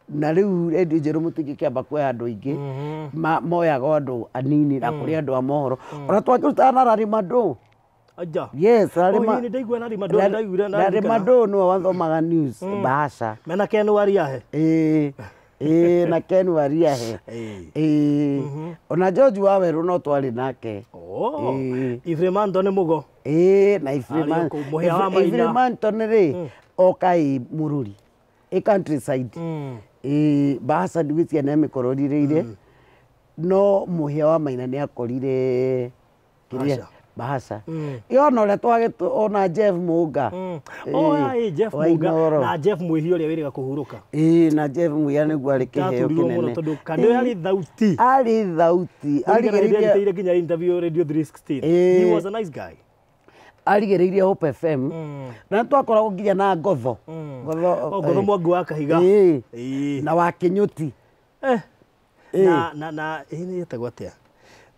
na rĩu radio njerũ mũtingĩkĩamba kuoya andũ aingĩ moyaga andũ anini na kũrĩ andũ a mohoro ona twakĩrutaga na Rarimandu yes Rarimandu nĩwe wathomaga news Bahasha mena Ken Wariahe na Ken Wariahe ona George Waweru no twarĩ nake Ifremanto nĩ mũgo na Ifremanto rĩ oka Mũrũri countryside Bahasha ndigwĩciria nĩ amĩkororirĩire no Mũhĩa wa Maina nĩ akorire kĩrĩa bahasha yona ũrĩa twagĩtona Jeff Mũnga Jeff Mũnga na Jeff Mwĩhia ũrĩa wĩrĩga kũhurũka na Jeff Mwĩhia nĩguo arĩ kĩheo kĩnene tondũ kandũ arĩ thauti arigĩrĩirie nginya interview Radio 316 he was a nice guy arigĩrĩirie Hope FM na twakoragwo nginya na Ngotho Mwangi wa Kahiga na wa Kĩnyũti na nĩ yetagwo atĩa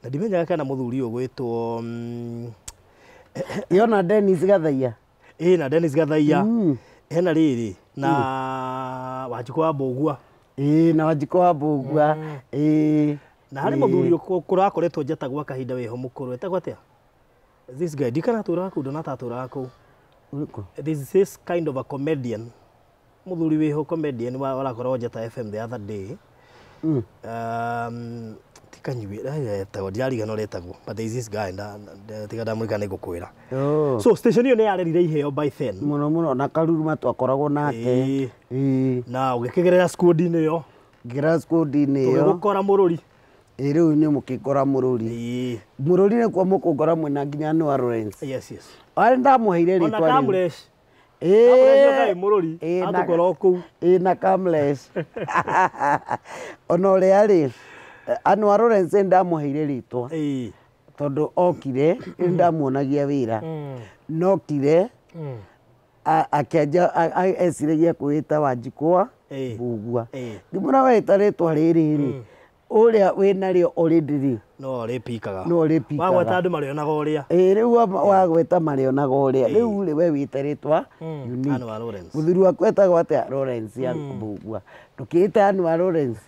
na ndimenyaga kana mũthuri ũyũ gwĩtwo yona Dennis Gathaia na Dennis Gathaia hena rĩrĩ na Wanjikũ wa Mbũgua na Wanjikũ wa Mbũgua na harĩ mũthuri kũrakoretwo njata gwa kahinda wĩho mũkũrũ etagwo atĩa this guy ndikana tũraga kũu ndonatatũraga kũu this is this kind of a comedian mũthuri wĩho comedian warakorwo njata FM the other day tikanyuĩra ndiarigana ũrĩa etagwo but there is this guy tiga ndamũrĩkana nĩngũkwĩra so station ĩyo nĩ yarerire iheo by then mũno na Karuruma twakoragwo nake na ũgĩkĩgerera squad-inĩ ĩyo ngĩra squad-inĩ ĩyo tũgĩgũkora mũrũri rĩu nĩ mũkĩkora mũrũri mũrũri nĩkuo mũkũngora mwĩna nginya Noah Lawrence arĩ ndamũheire rĩtwa rĩu mũrũri atũkora kũu na Kamlesh ona ũrĩa rĩ Noah Lawrence ndamũheire rĩtwa tondũ okire ndamuonagia wĩra nokire akĩanja eciragia kwĩta Wanjikũ wa Mbũgua ngĩmwĩra weta rĩtwa rĩrĩ ũrĩa wĩnarĩo already no rĩpikaga wagweta andũ marĩonaga ũrĩa rĩu wagweta marĩonaga ũrĩa rĩu rĩ we wĩte rĩtwa mũthuri waku etagwo atĩa Lawrence ya Mbũgua ndũkĩĩte Noah Lawrence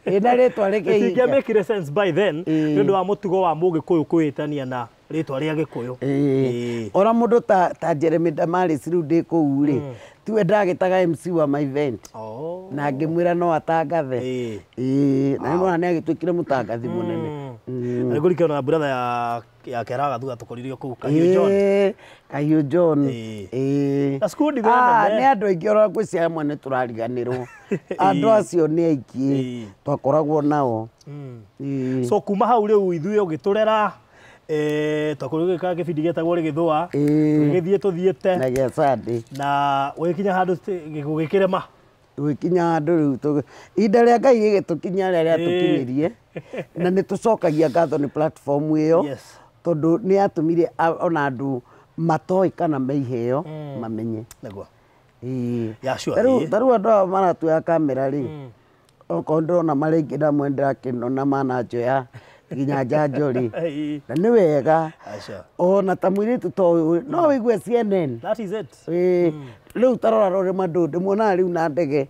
ĩna rĩtwa rĩkĩhinga ingĩamĩkire sense by then nĩ ũndũ wa mũtugo wa Mũgĩkũyũ kwĩtania na rĩtwa rĩa Gĩkũyũ ona mũndũ ta Jeremy Damaris rĩu ndĩ kũu rĩ tiwe ndagĩtaga MC wa my event na ngĩmwĩra no atangathe na nĩmona nĩ agĩtuĩkire mũtangathi mũnene nĩngũrikana na brother ya Keraga thuga tũkoririo kũu Kahiũ John nĩ andũ aingĩ ona gwĩcia amwe nĩ tũrariganĩrwo andũ acio nĩ aingĩ twakoragwo nao so kuma hau rĩu ithuĩ ũgĩtũrera twakorwo gĩkaga gĩbindi gĩetagwo Rĩgĩthũa gĩgĩthiĩ tũthiĩte na gĩa Sunday na gũgĩkinya handũ gĩgũgĩkĩrema gũgĩkinya handũ rĩu ihinda rĩa Ngai rĩgĩtũkinya rĩrĩa tũkinyĩrie na nĩ tũcokagia ngatho nĩ platform ĩyo tondũ nĩ yatũmire ona andũ matoĩ kana meiheo mamenye tarĩu andũ aya maratuoya kamera rĩ okorwo ndĩrona marĩ aingĩ ndamwe ndĩrakĩnona mananjoya nginya njanjo rĩ na nĩ wega ona ta mũirĩtu ta ũyũ no wĩigue CNN rĩu tarora rore mandũ ndĩmuonaga rĩu na ndege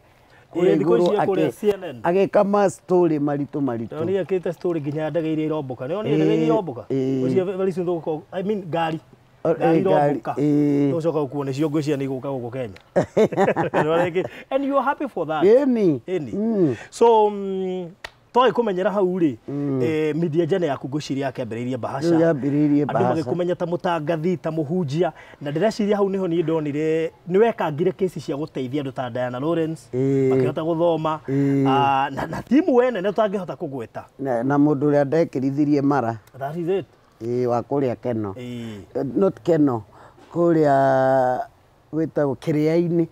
agĩka ma story maritũ nĩ ekĩte story nginya ndege iria iromboka nĩ ndege iria iromboka I mean ngari iromboka ũcoka gũkuo nĩ cio ngwĩciria nĩ igũka gũkũ Kenya and you are happy for that so twaĩ kũmenyera hau rĩ media njane yaku ngwĩciria yakĩambĩrĩirie Bahasha andũ magĩkũmenya ta mũtangathi ta mũhunjia na ndĩreciria hau nĩho niĩ ndonire nĩ wekangire kesi cia gũteithia andũ ta Diana Lawrence makĩhota gũthoma na timu we nene tũtangĩhota kũgweta na mũndũ ũrĩa ndekĩrithirie mara wa kũrĩa Keno not Keno kũrĩa wĩtagwo Kĩrĩa-inĩ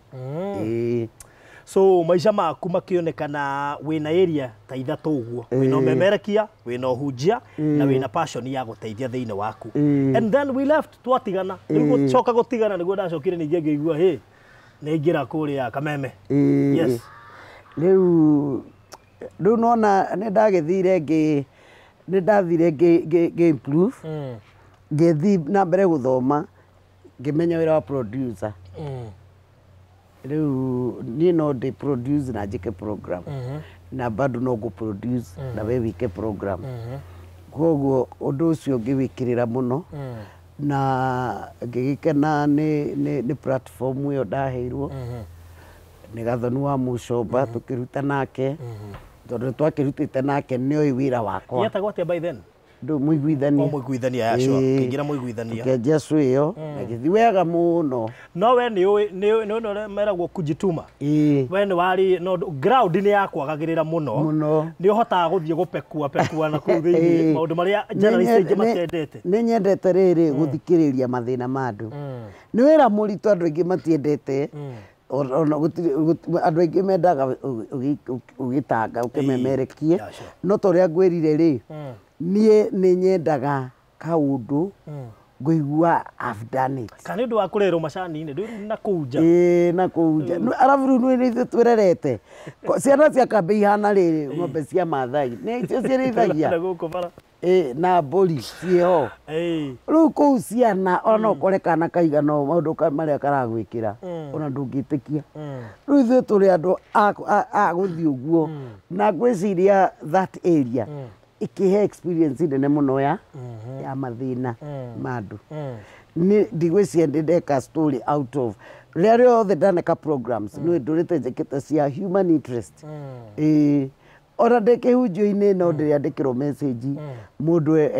so maica maku makĩonekana wĩna area ta ithatũ ũguo wĩna ũmemerekia wĩna ũhunjia na wĩna passion ya gũteithia thĩinĩ waku and then we left twatigana rĩu gũcoka gũtigana nĩguo ndacokire ningĩ ngĩigua nĩ ingĩra kũrĩa Kameme rĩu nona nĩ ndagĩthire nĩ ndathire ngĩ-improve ngĩthiĩ na mbere gũthoma ngĩmenya wĩra wa producer rĩu niĩ no ndĩ produce na njĩke program na bado no gũ-produce na we wike program koguo ũndũ ũcio ngĩwĩkĩrĩra mũno na ngĩgĩkena nĩ platform ĩyo ndaheirwo nĩ Gathoni wa Mũcomba tũkĩruta nake tondũ twakĩrutĩte nake nĩoĩ wĩra wakwa yetagwo atĩa by then ndu muiguithania muiguithania ya sure kingira muiguithania kenja suyo na githi wega muno no we ni meragwo kujituma we ni wari no ground ni yakwagagirira muno ni uhotaga guthie gupekua na kuu thiini maundu maria journalist ingi matendete ni nyendete riri guthikiriria mathina mandu ni wira muritu andu ingi matiendete andu aingi mendaga ugitanga ukimemerekie no toria ngwirire ri nie ni nyendaga kaundu ngũigua I've done it kana ndu wa kurerwo macani-ini ndu na kuja na kuja arabu ndu ni twirerete ciana cia kambe ihana riri ng'ombe cia Maathai ni icio cirithagia na mbũri ciho riu kũu ciana ona ũkore kana kaigana maũndũ maria karagwĩkĩra ona ndũngĩtĩkia riu ithuĩ tũrĩ andũ a gũthiĩ ũguo na ngwĩciria that area ikihe experience nene muno ya mathina mandu ni ndigwĩciria ndeka story out of rĩrĩa rĩothe ndaneka programs nĩ ndũrĩte njĩkĩte cia human interest ona ndĩkĩhunjio-inĩ no ndĩrĩandĩkĩrwo message mũndũ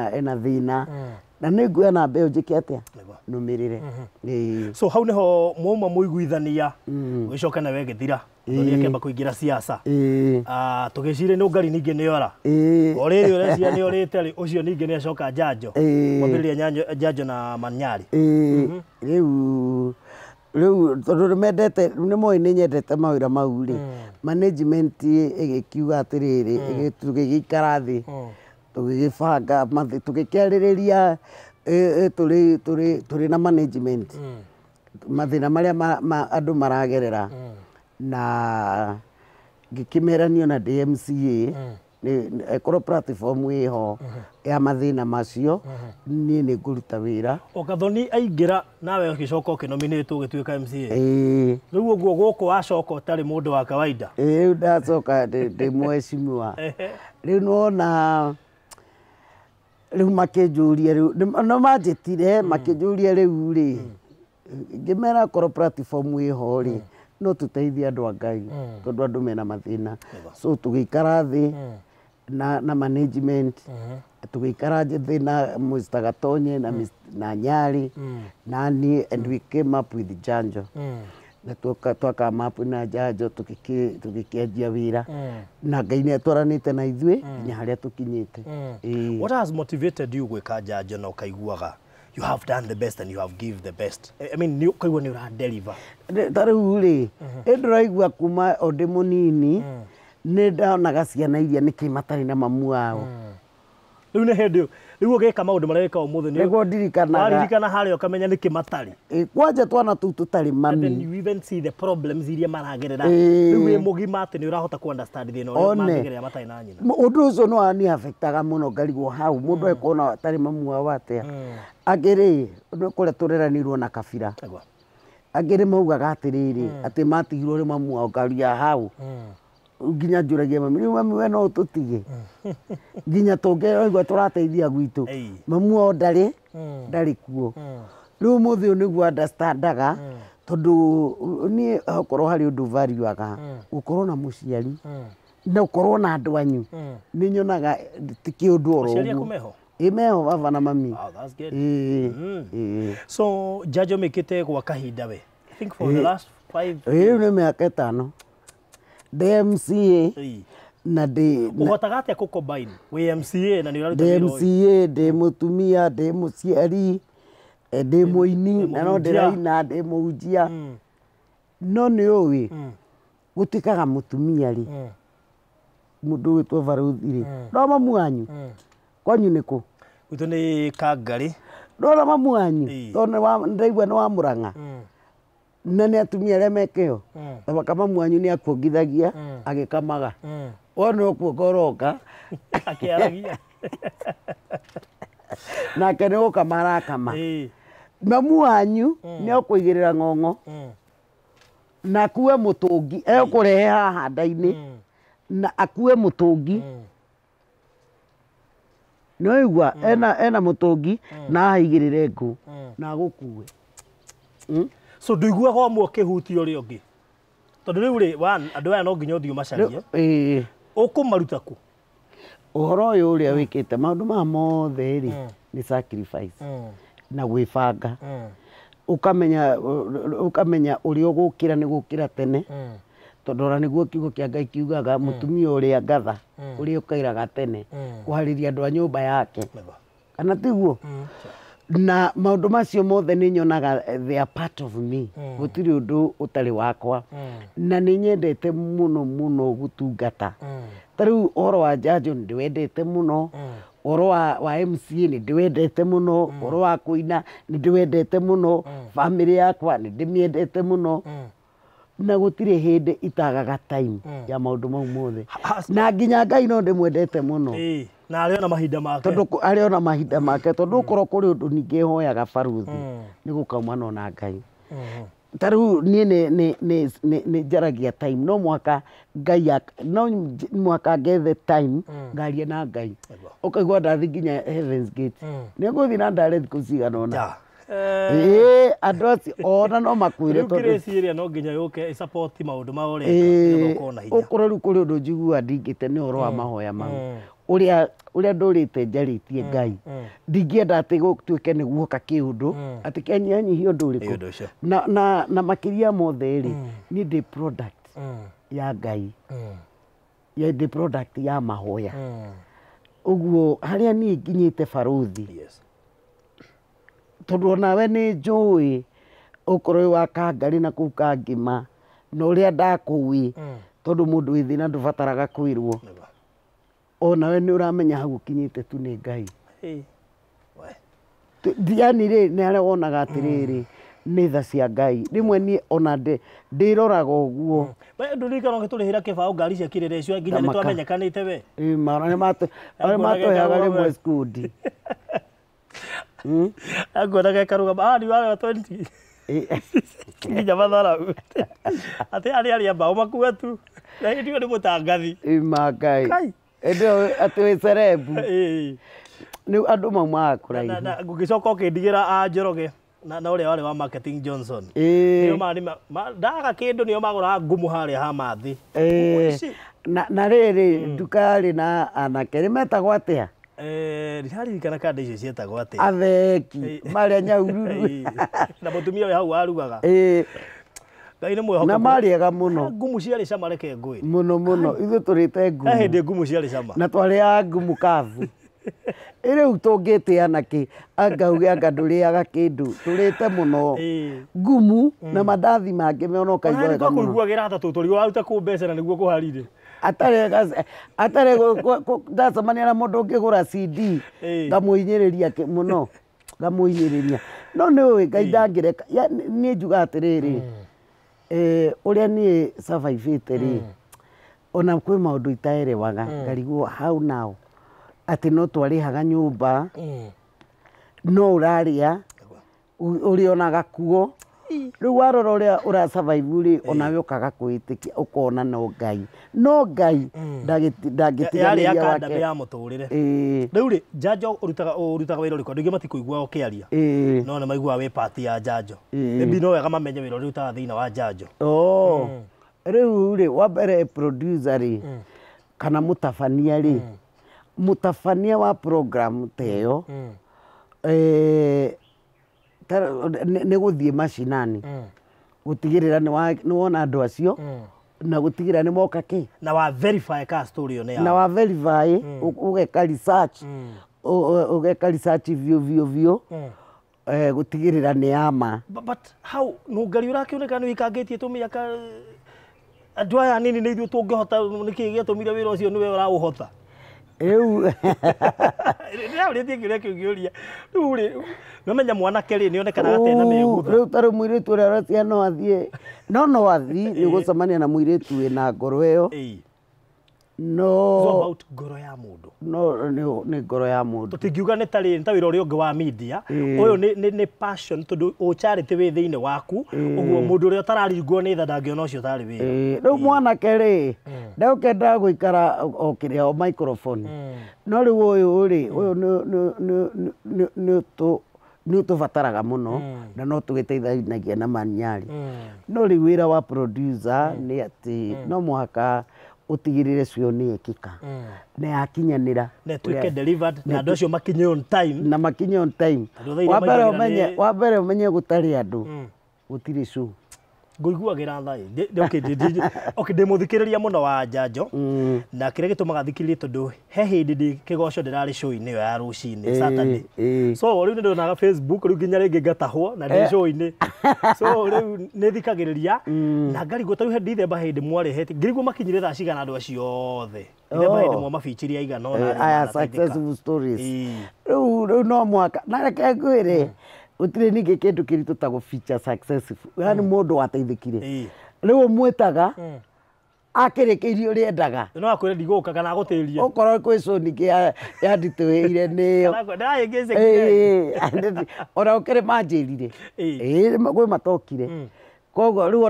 ena thĩna na nĩ nguoya na mbeũ njĩke atĩa nũmĩrĩre so hau nĩho mwauma mũiguithania gĩcoka nawe gĩthira ndoria kĩamba kũingĩra siasa tũgĩcire nĩ ngari ningĩ nĩ ora o rĩrĩ ũreciria nĩ orĩte rĩ ũcio ningĩ nĩ acoka njanjo mwambĩrĩria njanjo na Manyari rĩu tondũ nĩmendete nĩ moĩ nĩ nyendete mawĩra mau rĩ management ĩgĩkiuga atĩrĩrĩ tũgĩgĩikara thĩ tũgĩgĩbanga tũgĩkĩarĩrĩria tũrĩ na management mathĩna marĩa andũ maragerera na ngĩkĩmeranio na DMCA korwo platform ĩho ya mathĩna macio niĩ nĩ ngũruta wĩra Gathoni aingĩra nawe ũgĩcoka ũkĩnominĩtwo ũgĩtuĩka MCA rĩu ũguo gũkũ wacoka ũtarĩ mũndũ wa kawaida rĩu ndacoka ndĩ mwecimiwa rĩu nĩwona rĩu makĩnjũria rĩu no manjĩtire makĩnjũria rĩu rĩ ngĩmera korwo platform ĩho rĩ no tũteithie andũ a Ngai tondũ andũ mena mathĩna so tũgĩikara thĩ na management tũgĩikara thĩ na Mr. Gatonye na Nyari na niĩ and we came up with Janjo na twaka map na Janjo tũgĩkĩanjia wĩra na Ngai nĩ atwaranĩte na ithuĩ nginya harĩa tũkinyĩte. What has motivated you gwĩka Janjo na ũkaiguaga you have done the best and you have give the best? I mean, ni ukaigua ni ura deliver. Tariu ri, ndiraigua kuma o ndi munini ni ndaonaga ciana iria niki matari na mamu wao. Riu ni hindi riu ugeka maundu maria weka umuthi ni nego ndirikanaga waririkana haria ukamenya niki matari kwanja twana tu tutari mami and then you even see the problems iria maragerera riu wi mugima ati ni urahota ku understand thina uria maragerera matari na nyina undu ucio no ani affectaga muno ngarigwo hau mundu ekona atari mamu wao atia agiri kure tureranirwo na kabira agiri maugaga atiriri ati matigirwo ri mamu wao ngaria hau nginya njuragia mami we no tutige nginya tũngĩigua tũrateithia gwitũ mamu wao ndarĩ kuo rĩu mũthĩ ũyũ nĩguo understandaga tondũ niĩ okorwo harĩ ũndũ valuaga gũkorwo na mũciari na ũkorwo na andũ anyu nĩ nyonaga ti kĩũndũ oro ũguo meho baba na mami. Wow, that's good. So Janjo mĩkĩte gwa kahinda we I think for the last 5 rĩu nĩ mĩaka 5 DMCA na uhotaga atia ku combine wi MCA na ni uraruta DMCA ndi mutumia ndi muciari ndi muini na no ndiraina ndi muhunjia no ni uwi gutikaga mutumia ri mundu witwa Baruthi ri no mamu wanyu kwanyu niku witu ni Kangari no mamu wanyu tondũ ndaigua nĩ wa Mũrang'a na nĩ atumia arĩa mekĩo kama mwanyu nĩ akuongithagia agĩkamaga wona ũkuo ngoroka akĩaragia nake nĩ gũkama arakama mamu wanyu nĩ ũkũigĩrĩra ng'ong'o na akue mũtũngi ekũrehe haha nda-inĩ na akue mũtũngi nĩwaigua ena mũtũngi na aigĩrĩre ngũ na agũkue. So ndũiguaga ũmwe ũkĩhutia ũrĩa ũngĩ tondũ rĩu rĩ andũ aya no nginya ũthiĩ ũmacarie ũkũmaruta kũ Uhoro uyu uria wikite maundu ma mothe ri ni sacrifice na gwibanga ukamenya uria ugukira ni gukira tene tondu ora niguo kiugo kia Ngai kiugaga mutumia uria ngatha uria ukairaga tene kuhariria andu a nyumba yake kana tiguo na maundu macio mothe ni nyonaga they are part of me gutiri undu utari wakwa na ni nyendete muno gutungata tariu uhoro wa njanjo ndi wendete muno uhoro wa MCA ni ndiwendete muno uhoro wa kuina ni ndiwendete muno family yakwa ni ndimiendete muno na gutire hindi itagaga time ya maundu mau mothe na nginya Ngai no ndimwendete muno na ari ona mahinda make tondu ari ona mahinda make tondu ukorwo kuri undu ningi hoyaga baruthi ni gukauma no na Ngai tariu ni njaragia time no mwaka Ngai no mwaka gethe time ngaria na Ngai ukaigua ndathi nginya Heaven's Gate ni nguthi na ndare thiku cigana ona andu acio ona no makwire tondu kiresi iria no nginya yuke support maundu ma ureka ukona hinya ukorwo riu kuri undu njigua ndingite ni uhoro wa mahoya mau uria ndurite njaritie Ngai ndingienda ati gutuike ni guoka kiundu ati kenyanyihia undu uriku na makiria mothe ri ni the product ya Ngai ya the product ya mahoya uguo haria ni nginyite baruthi tondu onawe ni njui ukorwo waka ngari na kuu kangima na uria ndakui tondu mundu wi thina ndubataraga kwirwo onawe ni uramenya hau ukinyite tu ni Ngai yani ri ni aria wonaga atiriri ni tha cia Ngai rimwe ni ona ndiraga uguo ndurikana ngiturihira kibao ngari cia kirere cio nginya ni twamenyekanite we mara ni matoyaga rimwe skundi agora karuga ni wale wa 20 nginya mathara ati ari ambao makua tu na ndio ni mutangathi Ngai ndio ati we cerebu ni andu maumaga kuraihu na ngugicoka ukindigira a Njoroge na uria wale wa Marketing Johnson nio ndaga kindu nio magura ngumu haria ha mathi na riri ndukari na anake metagwo atia ndiharirikana kandi icio cietagwo atia atheki maria nyaururu na mutumia we hau arugaga Ngai ni mwehokeku na mariega muno ngumu ciari cama reke ngui muno ithu turite ngumu hindi ngumu ciari cama na twaria ngumu kavu riu tungite anake angauge anga nduriaga kindu turite muno ngumu na mandathi mangi meona ukaigua wega muno kuiguagira tatu turi waruta ku mbeca na niguo kuharire atare ndacemania na mundu ngigura CD ngamuinyiriria muno ngamuinyiriria no ni uwi Ngai ndangireka ni njuga atiriri uria ni survivite ri ona kwi maundu itaerewaga ngarigwo how now ati no twarihaga nyumba no uraria urionaga kuo riu warora uria ura survive ri onawe ukaga kwitikia ukona no Ngai ndagitiganĩria wake ya muturire riu ri njanjo urutaga wira uriko ndingi matikuigua ukiaria no na maigua we party ya njanjo maybe no wega mamenye wira urutaga thina wa njanjo riu ri wa mbere producer ri kana mutabania ri mutabania wa program teyo ni guthie mashinani gutigirira ni wona andu acio na gutigirira ni moka ki na wa verify ka story yo na wa verify ugeka research ugeka research vio gutigirira ni ama but how no ngari urakionekana wikangitie tumiaka andu aya nini ni ithu tungihota niki giatumire wira ucio niwe urauhota riu uritie kiuria kiuria riu ri nomenya mwanake ri nionekana atena megutha riu taru muiritu uria aratia no athie no athi ni gucemania na muiritu wina ngoro iyo no about ngoro ya mundu no ni ngoro ya mundu tutingiuga ni ta wira uria ungi wa media uyu ni passion tondu o charity wi thiine waku uguo mundu uria tararingwo ni tha ndangiona ucio tari wira riu mwanake ri ndakenda guikara okiria o microphone no riu uyu ni tubataraga muno na no tugiteithanagia na maniari no riu wira wa producer ni ati no muhaka utigirire cio ni ekika na yakinyanira na tuike delivered na andu acio makinye on time na makinye on time wa mbere umenye gutari andu gutiri cio nguiguagira thai okay ndimuthikiriria muno wa Njanjo na kire gitumaga thikiririe tondu he hindi ndi kigoco ndirari show-ini ya rucini Saturday so riu ndionaga Facebook riu nginya ringi ngatahwo na ndi show-ini so riu ni thikagiriria na ngarigwo ta riu hindi themba hindi mwarehete ngirigwo makinyire thaa cigana andu acio othe themba hindi mwa mafichiria aigana ona aya successful stories riu no mwaka na reke ngwire utire ningi kindu kiritu ta feature successful yani mundu wateithikire riu mwetaga akirikirie uriendaga no akwire ndiguka kana agutiria ukoro kwiso ningi ya ndituire niyo ora ukire manjirire gwe matokire kogo riu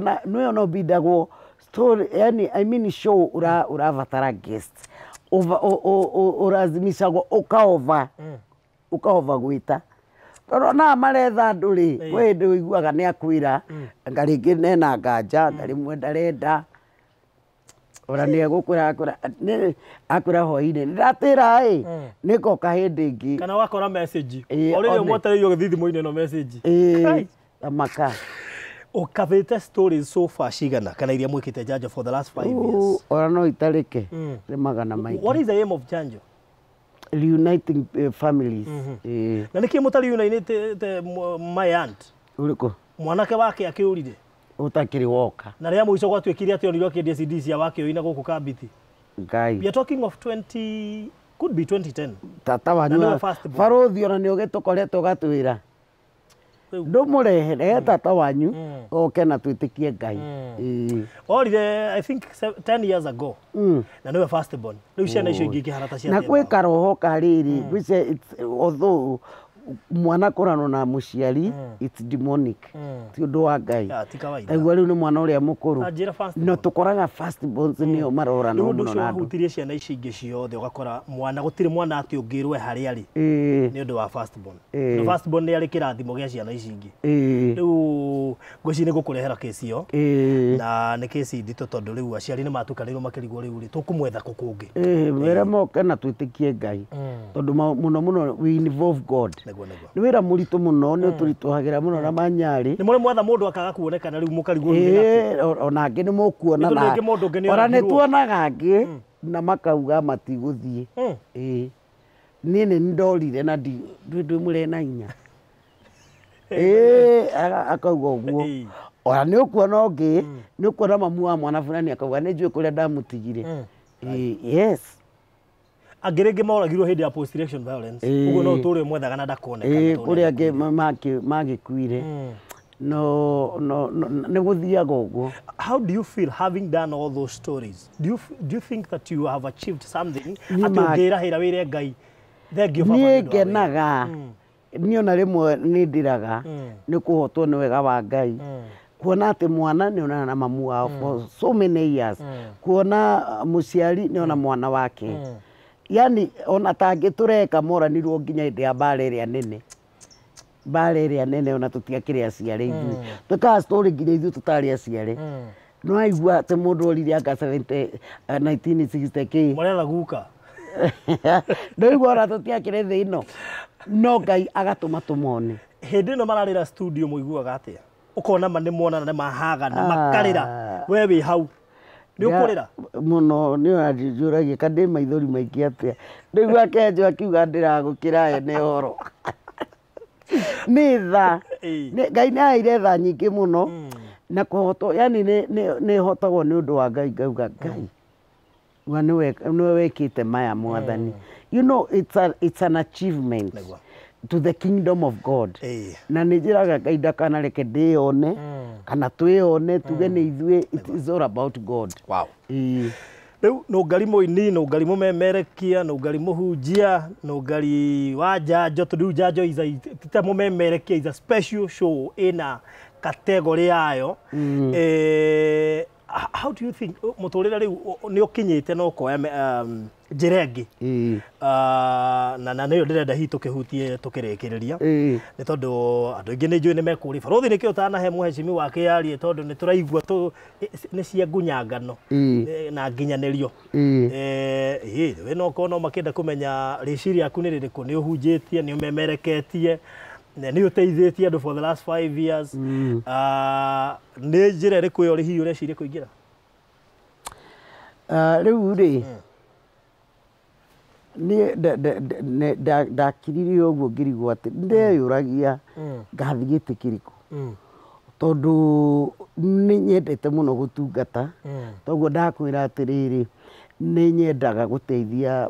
no bidagwo story yani I mean show uravatara guest urazimishagwo ukaova gwita toro na maretha nduri we ndi wiguaga ni akwira ngaringi nena nganja ngari mwenda renda ora ni gukwira akwira hoine ndatira niko kahindi ingi kana wakora message orire mwotereio githithimo-ini no message amaka ukavite stories so far cigana kana iria mwikite Njanjo for the last 5 years ora no itarike ni magana maingĩ. What is the aim of Njanjo? Reuniting families. Na niki mutari united my aunt uriko mwanake wake akiurire utakiri woka na ria muico gwatwikire ati onirwo kindia CD cia wake oina guku Kambiti ngai we are talking of 20 could be 2010 tata wanyu Farothi ona ni ugitukoretwo gatwira ndumurehere tata wanyu oke na twitikie ngai orire I think 10 years ago na niwe first born riu ciana icio ingi kiharata cia na kwi karoho kariri which although mwana kurano na muciari it's demonic ti undu wa ngai aigua riu ni mwana uria mukuru no tukoraga first born nio marorana muno na hutirie ciana ici ingi ciothe ugakora mwana gutire mwana ati ungirwe hari ari ni undu wa first born no first born ni ari kirathimo gia ciana ici ingi riu ngoci ni gukurehera kesi yo na ni kesi ndito tondu riu aciari ni matukanirwo makirigwo riu ri tukumwetha kukungi mere moke na twitikie ngai tondu muno we involve God ni wira muritu muno ni turituhagira muno na manyari ni muri mwetha mundu akaga kuonekana riu mukarigwo ona angi ni mukuona na ora ni tuonaga angi na makauga matiguthie nini ndorire na ndi murena inya akauga uguo ora ni ukuona ungi ni ukuona mamu wa mwana fulani akauga ni njui kuria ndamutigire yes agerege mauragirwo hindi ya post election violence ugo no turi mwethaga na ndakonekana kuria angi magikuire no ne guthiaga uguo. How do you feel having done all those stories? Do you think that you have achieved something atongira hira wire ngai thengio baba ni ngenaga ni ona rimwe ni ndiraga ni kuhotwo ni wega wa ngai kuona ati mwana ni ona na mamu wao for so many years kuona muciari ni ona mwana wake yani ona tangi tureka moranirwo nginya ndi ya bare ria nene ona tutiakire aciare ithu tuka story nginya ithu tutari aciare no aigua ati mundu orire anga 1960 mwana guka no igua ora tutiakire thi ino no ngai agatuma tumone hindi no mararira studio muiguaga atia ukona mane mona na mahaga na makarira we wi hau ni ukurira muno ni ajuragie kande maithori maingi atia ndigua kenjo akiuga ndiragukira ene horo ni tha ngai na ire tha nyingi muno na kuhoto yani ni hotagwo ni undu wa ngai ngauga ngai wa ni wekite maya mwathani you know it's an achievement to the kingdom of God na nijiraga ngai ndakana reke ndione kana twione tuge ni ithue it is all about God. Wow. Riu no ngari muini no ngari mumemerekia no ngari muhunjia no ngari wa Njanjo tondu Njanjo is a mumemerekia is a special show in a category yayo how do you think muturire riu ni ukinyite no koya njĩra ĩngĩ na nĩyo ndĩrenda hihi tũkĩhutie tũkĩrĩkĩrĩria nĩ tondũ andũ aingĩ nĩ njũĩ nĩ mekũũria barothi nĩkĩ ũtanahe mũhecimi wake yarie tondũ nĩ tũraigua nĩ cia ngunyangano na nginyanĩrio we no korwo no makĩenda kũmenya rĩciria rĩaku nĩ rĩrĩkũ nĩ ũhunjĩtie nĩ ũmemereketie nĩ ũteithĩtie andũ for the last 5 years nĩ njĩra ĩrĩkũ yo hihi ũreciria kũingĩra rĩu rĩ ndakiririe ũguo ngĩrigwo atĩ ndeyũragia ngathiĩ gĩtĩ kĩrĩkũ tondũ nĩ nyendete mũno gũtungata toguo ndakwĩra atĩrĩrĩ nĩ nyendaga gũteithia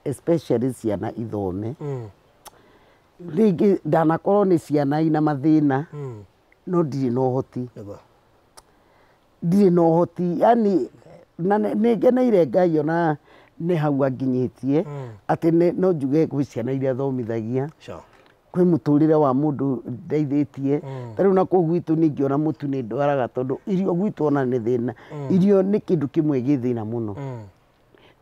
especially ciana ithome rĩngĩ ndanakorwo nĩ ciana ina mathĩna no ndirĩ na ũhoti ndirĩ na ũhoti yani na nĩ ngeneire Ngai ona nĩ hau anginyĩtie atĩ no njuge gwĩ ciana iria thomithagia kwĩ mũtũrĩre wa mũndũ ndeithĩtie tarĩu na kũu gwitũ ningĩ ona mũtu nĩ ndwaraga tondũ irio gwitũ ona nĩ thĩna irio nĩ kĩndũ kĩmwe gĩ thĩna mũno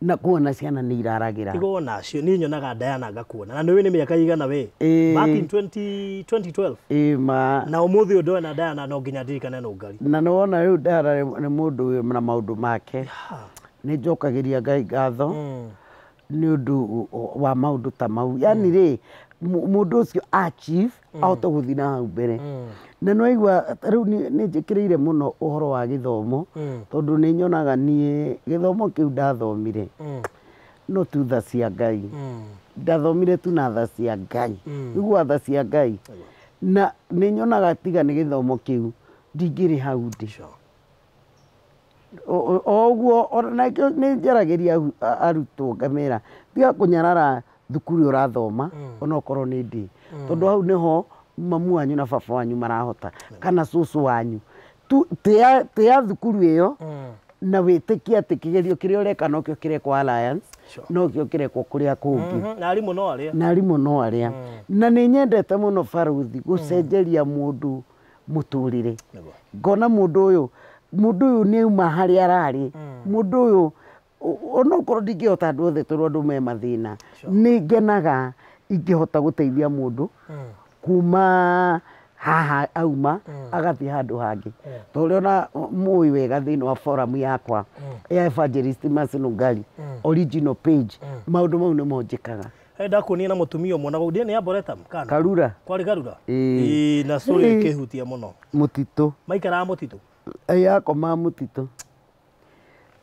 na kuona ciana nĩ iraragĩra igo nacio nĩ nyonaga Diana ngakuona na nĩwe nĩ mĩaka igana we back in 2012 na ũmũthĩ ũndũ na Diana no nginya ndirikane no ngari na nĩwona rĩu Diana nĩ mũndũ na maũndũ make nĩ njokagĩria Ngai ngatho nĩ ũndũ wa maũndũ ta mau yani rĩ mũndũ ũcio achieve ahote gũthiĩ na hau mbere na no igua rĩu nĩ njĩkĩrĩire mũno ũhoro wa gĩthomo tondũ nĩ nyonaga niĩ gĩthomo kĩu ndathomire no tu tha cia Ngai ndathomire tu na tha cia Ngai igua tha cia Ngai na nĩ nyonaga tiga nĩ gĩthomo kĩu ndingĩrĩ hau ndĩ oguo ona nĩ njaragĩria arutwo ngamera tiga kũnyarara thukuru ũrathoma ona okorwo nĩ ndĩ tondũ hau nĩho mamu wanyu na baba wanyu marahota kana cũcũ wanyu tĩa thukuru ĩyo na wĩtĩkia atĩ kĩgerio kĩrĩa ũreka nokĩo kĩrekwo Alliance nokĩo kĩrekwo kũrĩa kũngĩ na arimũ no arĩa na nĩ nyendete mũno barothi gũcenjeria mũndũ mũtũrĩre ngona mũndũ ũyũ nĩ uma harĩa ararĩ mũndũ ũyũ onokorwo ndingĩhota andũ othe tondũ andũ me mathĩna nĩ ngenaga ingĩhota gũteithia mũndũ kuma haha auma agathiĩ handũ hangĩ tondũ ona mũĩ wega thĩinĩ wa forum yakwa ya Evangelist Mercy Ngari original page maũndũ mau nĩ monjĩkaga ndakuonia na mũtumia ũmwe na gũthie nĩ Amboreta kana Karura kwarĩ Karura na story ĩkĩhutia mũno mũtitũ maikaraga mũtitũ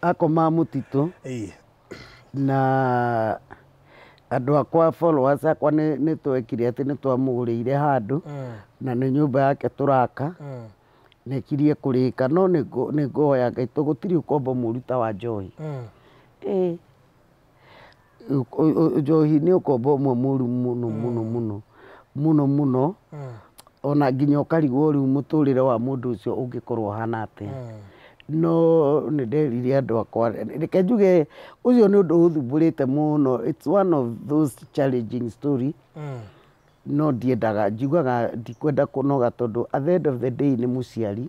akomaga mũtitũ na andũ akwa followers akwa nĩ twekire atĩ nĩ twamũgũrĩire handũ na nĩ nyũmba yake tũraka nekirie kũrĩka no nĩ ngoya Ngai tondũ gũtirĩ ũkombo mũru ta wa njohi njohi nĩ ũkombo ũmwe mũru mũno ona nginya ũkarigwo rĩu mũtũrĩre wa mũndũ ũcio ũngĩkorwo ũhana atĩa no nĩ nderire andũ akwa reke njuge ũcio nĩ ũndũ ũthumbũrĩte mũno it's one of those challenging story no ndiendaga njugaga ndikwenda kũnoga tondũ at the end of the day nĩ mũciari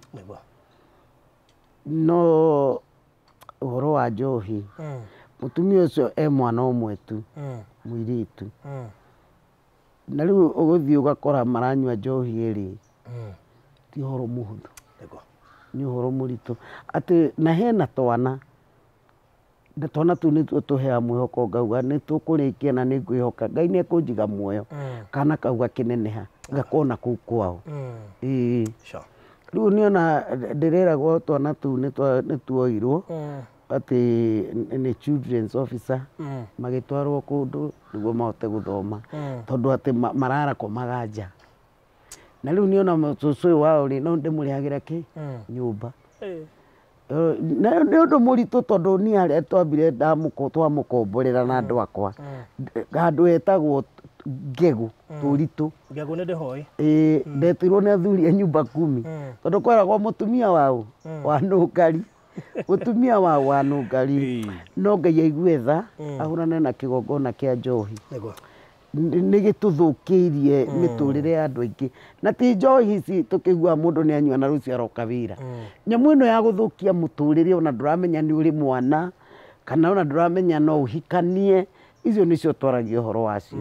no ũhoro wa njohi mũtumia ũcio mwana ũmwe tu mũirĩtu na rĩu ũgũthiĩ ũgakora maranyua njohi ĩrĩ ti ũhoro mũhũthũ nĩ ũhoro mũritũ atĩ na hena twana tũu nĩtuo tũheaga mwĩhoko ngauga nĩ tũkũrĩkia na nĩ ngwĩhoka Ngai nĩ ekũnjiga muoyo kana kau gakĩneneha gakona kũu kwao rĩu nĩona ndĩreragwo twana tũu nĩ tuoirwo atĩ nĩ children's officer magĩtwarwo kũndũ nĩguo mahote gũthoma tondũ atĩ marakomaga nja na rĩu nĩona cũcũ ũyũ wao no ndĩmũrĩhagĩra kĩ nyũmba nĩ ũndũ mũritũ tondũ niĩ harĩa twambire twamũkomborera na andũ akwa handũ hetagwo Ngegũ Tũritũ Ngegũ nĩ ndĩhoĩ ndetirwo nĩ athuri a nyumba 10 tondũ kweragwo mũtumia wao wa Nũngari mũtumia wao wa Nũngari no Ngai aigue tha ahũrane na kĩgongona kĩa njohi nĩ gĩtũthũkĩirie mĩtũrĩre ya andũ aingĩ na ti njohi ici tũkĩigua mũndũ nĩ anyua na rũciũ aroka wĩra nyamũ ĩno ya gũthũkia mũtũrĩre ona ndũramenya nĩ ũrĩ mwana kana ona ndũramenya no ũhikanie, icio nĩcio twaragia ũhoro wacio.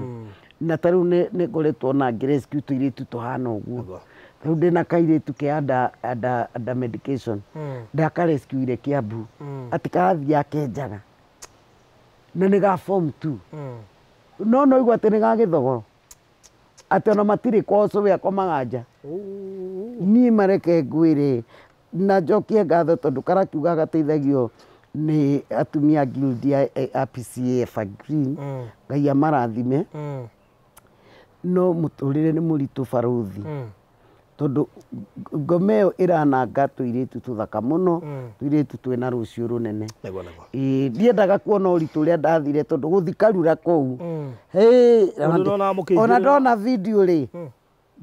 Na ta rĩu nĩ ngoretwo na ngĩrescue tũirĩtu tũhana ũguo. Rĩu ndĩna kairĩtu ke under medication, ndakarescuire Kiambu, atĩ karathiĩ akenjaga na nĩ ga form 2. No igua atĩ nĩ ga Gĩthogoro, atĩ ona matirĩ kwao cũwe akomaga nja. Niĩ mareke ngwĩre na njokie ngatho tondũ karakiuga gateithagio nĩ atumia guild ya APCA Evergreen, Ngai amarathime. No mũtũrĩre nĩ mũritũ Barothi, tondũ ngoma ĩyo ĩrananga tũirĩtu tũthaka mũno, tũirĩtu twĩna rũciũ rũnene. Ndiendaga kuona ũritũ ũrĩa ndathire tondũ gũthi Karura kũu, ona ndona video rĩ,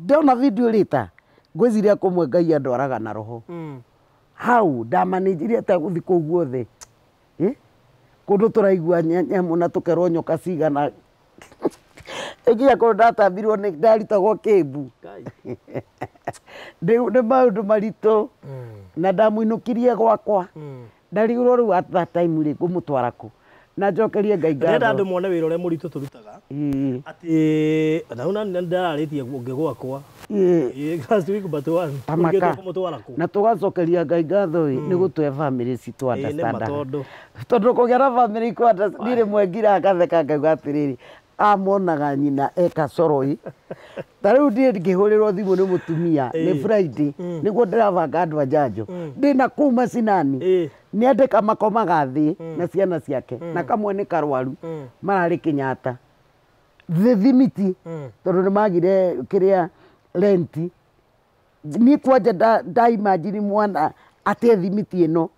ndona video rĩ ta ngwĩciria kũmwe Ngai andwaraga na roho. Hau ndamanĩnjirie atĩa gũthi kũu guothe, kũndũ tũraigua nyamũ na tũkerwo nyoka cigana. Ĩnginya kũndũ ndatambirwo nĩ ndaritagwo kĩmbu. Nĩ maũndũ maritũ na ndamũinũkirie gwakwa, ndarigirwo rĩu at that time rĩ ngũmũtwara kũ, na njokerie Ngai ngatho. Ndĩrenda andũ mone wĩra ũrĩa mũritũ tũrutaga, atĩ na ndararĩtie ũngĩ gwakwa last week but one na tũgacokeria Ngai ngatho nĩ gũtũhe family citũ understand, tondũ kũgĩa na family ku nĩ rĩmwe ngira ngatheka ngauga atĩrĩrĩ, amonaga nyina eka coroi. Ta rĩu ndiĩ ngĩhũrĩrwo thimũ nĩ mũtumia nĩ Friday, nĩguo ndĩrabanga andũ a njanjo, ndĩna kũu macinani, nĩandĩka makomaga thĩ na ciana ciake, na kamwe nĩ karwaru mararĩ Kenyatta thimiti, tondũ nĩ magire kĩrĩa renti. Niĩ kwanja ndaimagine mwana atĩ thimiti ĩno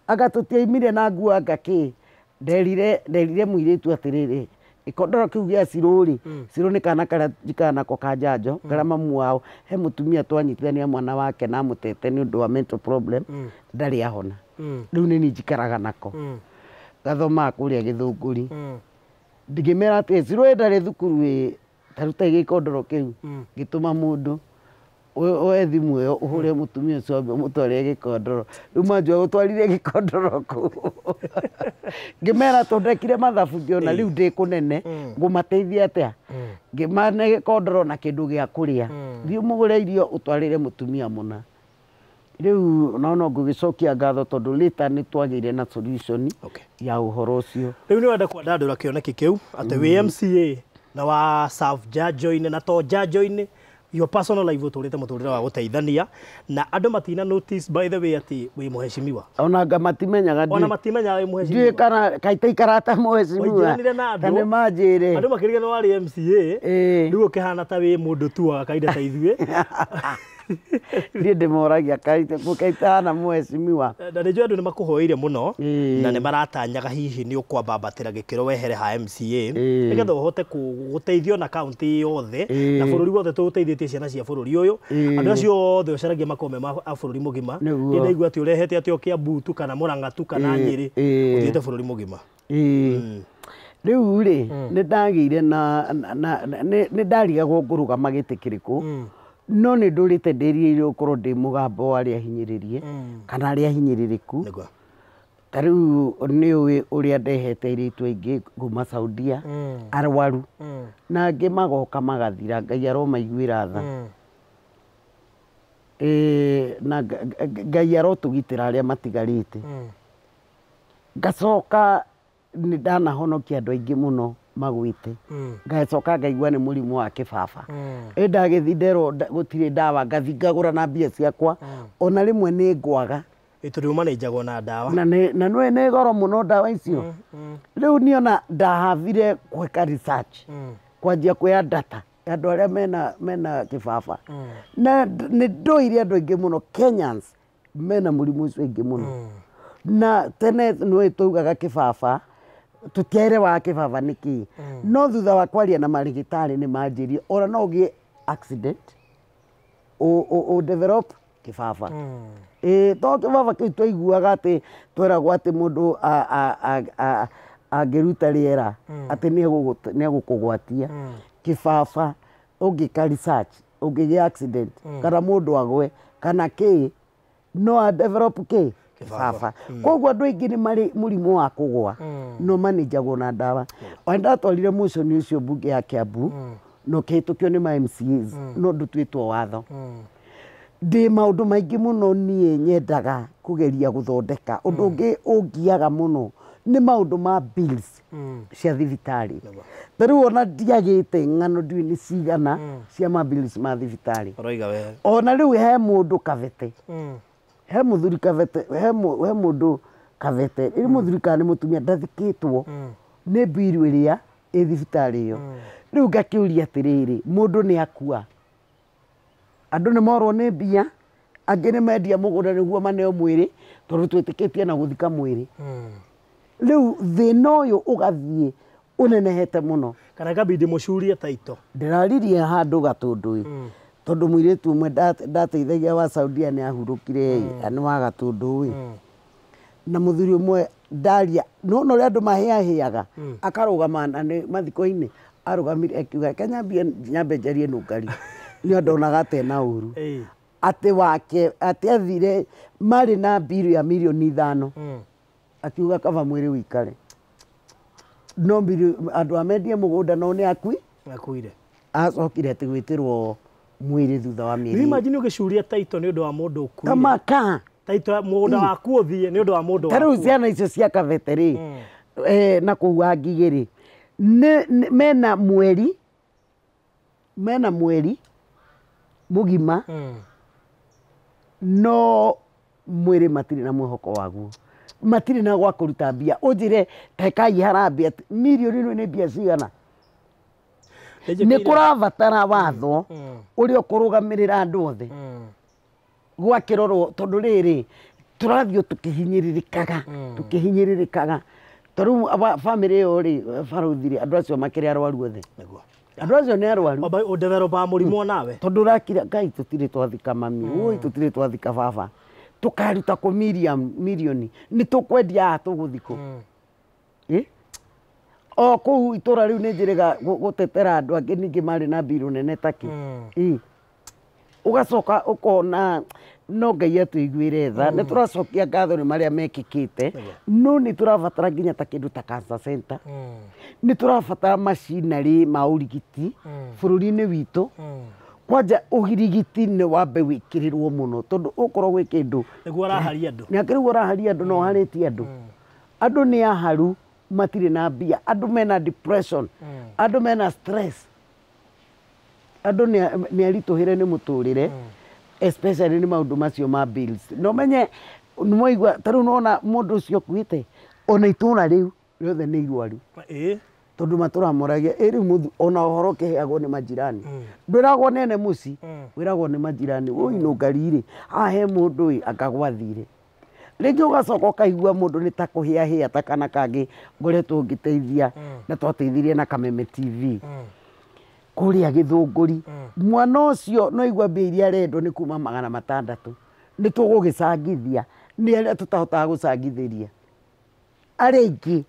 agatũtiaimire na nguo ngakĩ, nderire mũirĩtu atĩrĩrĩ, ikondoro kiu gĩa Cirũ-rĩ, Cirũ nĩ kana karĩa jikanako ka njanjo karĩa mamu wao he mũtumia twanyitithania mwana wake na mũtete nĩ ũndũ wa mental problem, ndarĩ ahona. Rĩu nĩ niĩ njikaraga nako, gathomaga kũrĩa Gĩthũngũri. Ngĩmera atĩ Cirũ ndarĩ thukuru taruta gĩkondoro kĩu, ngĩtũma mũndũ oe thimũ ĩyo ũhũre mũtumia ũcio mũtwarĩre gĩkondoro. Rĩu manjua gũtwarire gĩkondoro kũu. Ngĩmera tondekire mathabu ngĩona rĩu ndĩ kũnene ngũmateithia atĩa, ngĩmane gĩkondoro na kĩndũ gĩa kũrĩa, thiĩ mũgũre irio ũtwarĩre mũtumia mũna. Rĩu no ngũgĩcokia ngatho tondũ later nĩ twagĩire na solution ya ũhoro ũcio. Rĩu nĩ wenda kwandandũra kĩoneki kĩu atĩ wĩ MCA na wa serve njanjo-inĩ na to njanjo-inĩ, your personal life ũtũrĩte mũtũrĩre wa gũteithania na andũ matina notice by the way atĩ wĩ mũheshimiwa. Ona matimenyaga ona matimenyaga wĩ mũheshimiwa. Ndiĩ kana kaitaikara ta mũheshimiwa. Kana manjĩre. Andũ makĩrigana warĩ MCA, rĩu ũkĩhana ta wĩ mũndũ tu wa kaida ta ithuĩ. Ndiĩ ndĩmoragia kaita na mũheshimiwa. Na nĩnjũĩ andũ nĩ makũhoeire mũno na nĩ maratanyaga hihi nĩ ũkwambambatĩra gĩkĩro wehere ha MCA nĩgetha ũhote gũteithio na kaunti yothe na bũrũri wothe tũgũteithĩtie ciana cia bũrũri ũyũ. Andũ acio othe ũcaragia makome ma bũrũri mũgima. Nĩ ndaigua atĩ ũrehete atĩ o Kiambu tu kana Mũrang'a tu kana Nyĩrĩ ũthiĩte bũrũri mũgima. Rĩu rĩ nĩ ndagĩire na nĩ ndarigagwo ngũrũgama gĩtĩ kĩrĩkũ, no nĩ ndũrĩte ndĩrĩire gũkorwo ndĩ mũgambo wa arĩa ahinyĩrĩrie kana arĩa ahinyĩrĩrĩku. Ta rĩu nĩũĩ ũrĩa ndehete airĩtu aingĩ kuma Saudia arwaru, na angĩ magoka magathira, Ngai aromaiguĩra tha. Na Ngai arotũgitĩra arĩa matigarĩte. Ngacoka nĩ ndanahonokia andũ aingĩ mũno magwĩte, ngacoka ngaigua nĩ mũrimũ wa kĩbaba. Ndagĩthi nderwo gũtirĩ ndawa, ngathi ngagũra na mbia ciakwa, ona rĩmwe nĩ ngwaga. Tondũ manĩnjagwo na ndawa. Na nĩ goro mũno ndawa icio. Rĩu niĩ ona ndahavire gwĩka research, kwanjia kuoya data ya andũ arĩa mena kĩbaba. Na nĩ ndoire andũ aingĩ mũno Kenyans mena mũrimũ ũcio aingĩ mũno. Na tene nĩ tũugaga kĩbaba, tũtiaerewaga kĩbaba nĩkĩ, no thutha wa kwaria na marigitari nĩ manjĩrire ona no ũgĩe accident develop kĩbaba. To kĩbaba kĩu twaiguaga atĩ tweragwo atĩ mũndũ angĩruta rĩera atĩ nĩ egũkũgwatia. Kĩbaba ũngĩka research ũngĩgĩa accident kana mũndũ agwe kana kĩ, no develop kĩ baba koguo andũ aingĩ nĩ marĩ mũrimũ wa kũgwa no manĩnjagwo na ndawa ona ndatwarire mũconi ũcio mbunge ya Kiambu no kĩhĩtũkio nĩ ma MCAs no ndũtuĩtwo watho ndĩ maũndũ maingĩ mũno niĩ nyendaga kũgeria gũthondeka ũndũ ũngĩ ũngiaga mũno nĩ maũndũ ma bills cia thibitarĩ tarĩu ona ndiagĩte ng'ano ndiũĩ nĩ cigana cia ma bills ma thibitarĩ ona rĩu he mũndũ Kabete he mũthuri Kabete he mũndũ Kabete rĩu mũthuri kana nĩ mũtumia ndathikĩtwo nĩ bill ĩrĩa ĩ thibitarĩ ĩyo rĩu ngakĩũria atĩrĩrĩ mũndũ nĩ akua andũ nĩ morwo nĩ mbia angĩ nĩ mendia mũgũnda nĩguo maneo mwĩrĩ tondũ twĩtĩkĩtie na gũthika mwĩrĩ rĩu thĩna ũyũ ũgathiĩ ũnenehete mũno kana kabidi mũcurie taito ndĩraririe handũ Gatũndũ tondũ mũirĩtu ũmwe ndateithagia wa Saudia nĩ ahurũkire nĩ wa Gatũndũ na mũthuri ũmwe ndaria no ũrĩa andũ mahĩahĩaga akarũgama mathiko-inĩ arũgamire akiuga nyambe njarie nũngari nĩ ndonaga atena ũru atĩ wake atĩ athire marĩ na bill ya milioni 5 akiuga kaba mwĩrĩ wĩikare no andũ amendie mũgũnda no nĩ akuire acokire atĩ gwĩtĩrwo mwĩrĩ thutha wa mĩeri imagine ũgĩcuria taito nĩ ũndũ wa mũndũ ũkuire kamaka taito mũgũnda waku ũthiĩ nĩ ũndũ wa mũndũ waku tarĩu ciana icio cia Kabete rĩ na kũu Wangigĩ rĩ mena mweri mũgima no mwĩrĩ matirĩ na mwĩhoko waguo matirĩ na gwa kũruta mbia ũnjĩre Kai harambia milioni ĩno nĩ mbia cigana nĩ kũrabatara watho ũrĩa ũkũrũgamĩrĩra andũ othe gwakĩrorwo tondũ rĩrĩ tũrathiĩ tũkĩhinyĩrĩrĩkaga tondũ bamĩrĩ ĩyo rĩ barũthire andũ acio makĩrĩ arwaru othe andũ acio nĩ arwaru ũndeveropa mũrimũ nawe tondũ ũrakira Ngai tũtirĩ twathika mami ũĩ tũtirĩ twathika baba tũkaruta kũ milioni nĩ tũkwendia tũgũthikũ o kũu itũra rĩu nĩ njĩrĩga gũtetera andũ angĩ ningĩ marĩ na mbirũ nene takĩ ũgacoka ũkona no Ngai atũiguĩre tha nĩ tũracokia ngatho nĩ marĩa mekĩkĩte no nĩ tũrabatara nginya ta kĩndũ ta cancer center nĩ tũrabatara macinarĩ ma ũrigiti bũrũri-inĩ witũ kwanja ũrigiti nĩ wambe wĩkĩrĩrwo mũno tondũ ũkorwo gwĩ kĩndũ nĩguo araharia andũ nĩakĩrĩguo araharia andũ no harĩtie andũ nĩ aharu matirĩ na mbia andũ mena depression andũ mena stress andũ nĩ aritũhĩre nĩ mũtũrĩre especially nĩ maũndũ macio ma bills no menye nĩ mwaigua tarĩu nona mũndũ ũcio ũkuĩte ona itũra rĩu rĩothe nĩ irwaru tondũ matũramoragia rĩu ona ũhoro ũkĩheagwo nĩ majirani ndwĩragwo nene mũci wĩragwo nĩ majirani ũi nũngari rĩ haha he mũndũ akagwathire rĩngĩ ũgacoka ũkaigua mũndũ nĩ ta kũhĩahĩa ta kana kangĩ ngoretwo ngĩteithia na twateithirie na Kameme TV kũrĩa Gĩthũngũri mwana ũcio no igua mbia iria arendwo nĩ kuma 600 nĩ tũgũgĩcangithia nĩ arĩa tũtahotaga gũcangithĩria arĩa aingĩ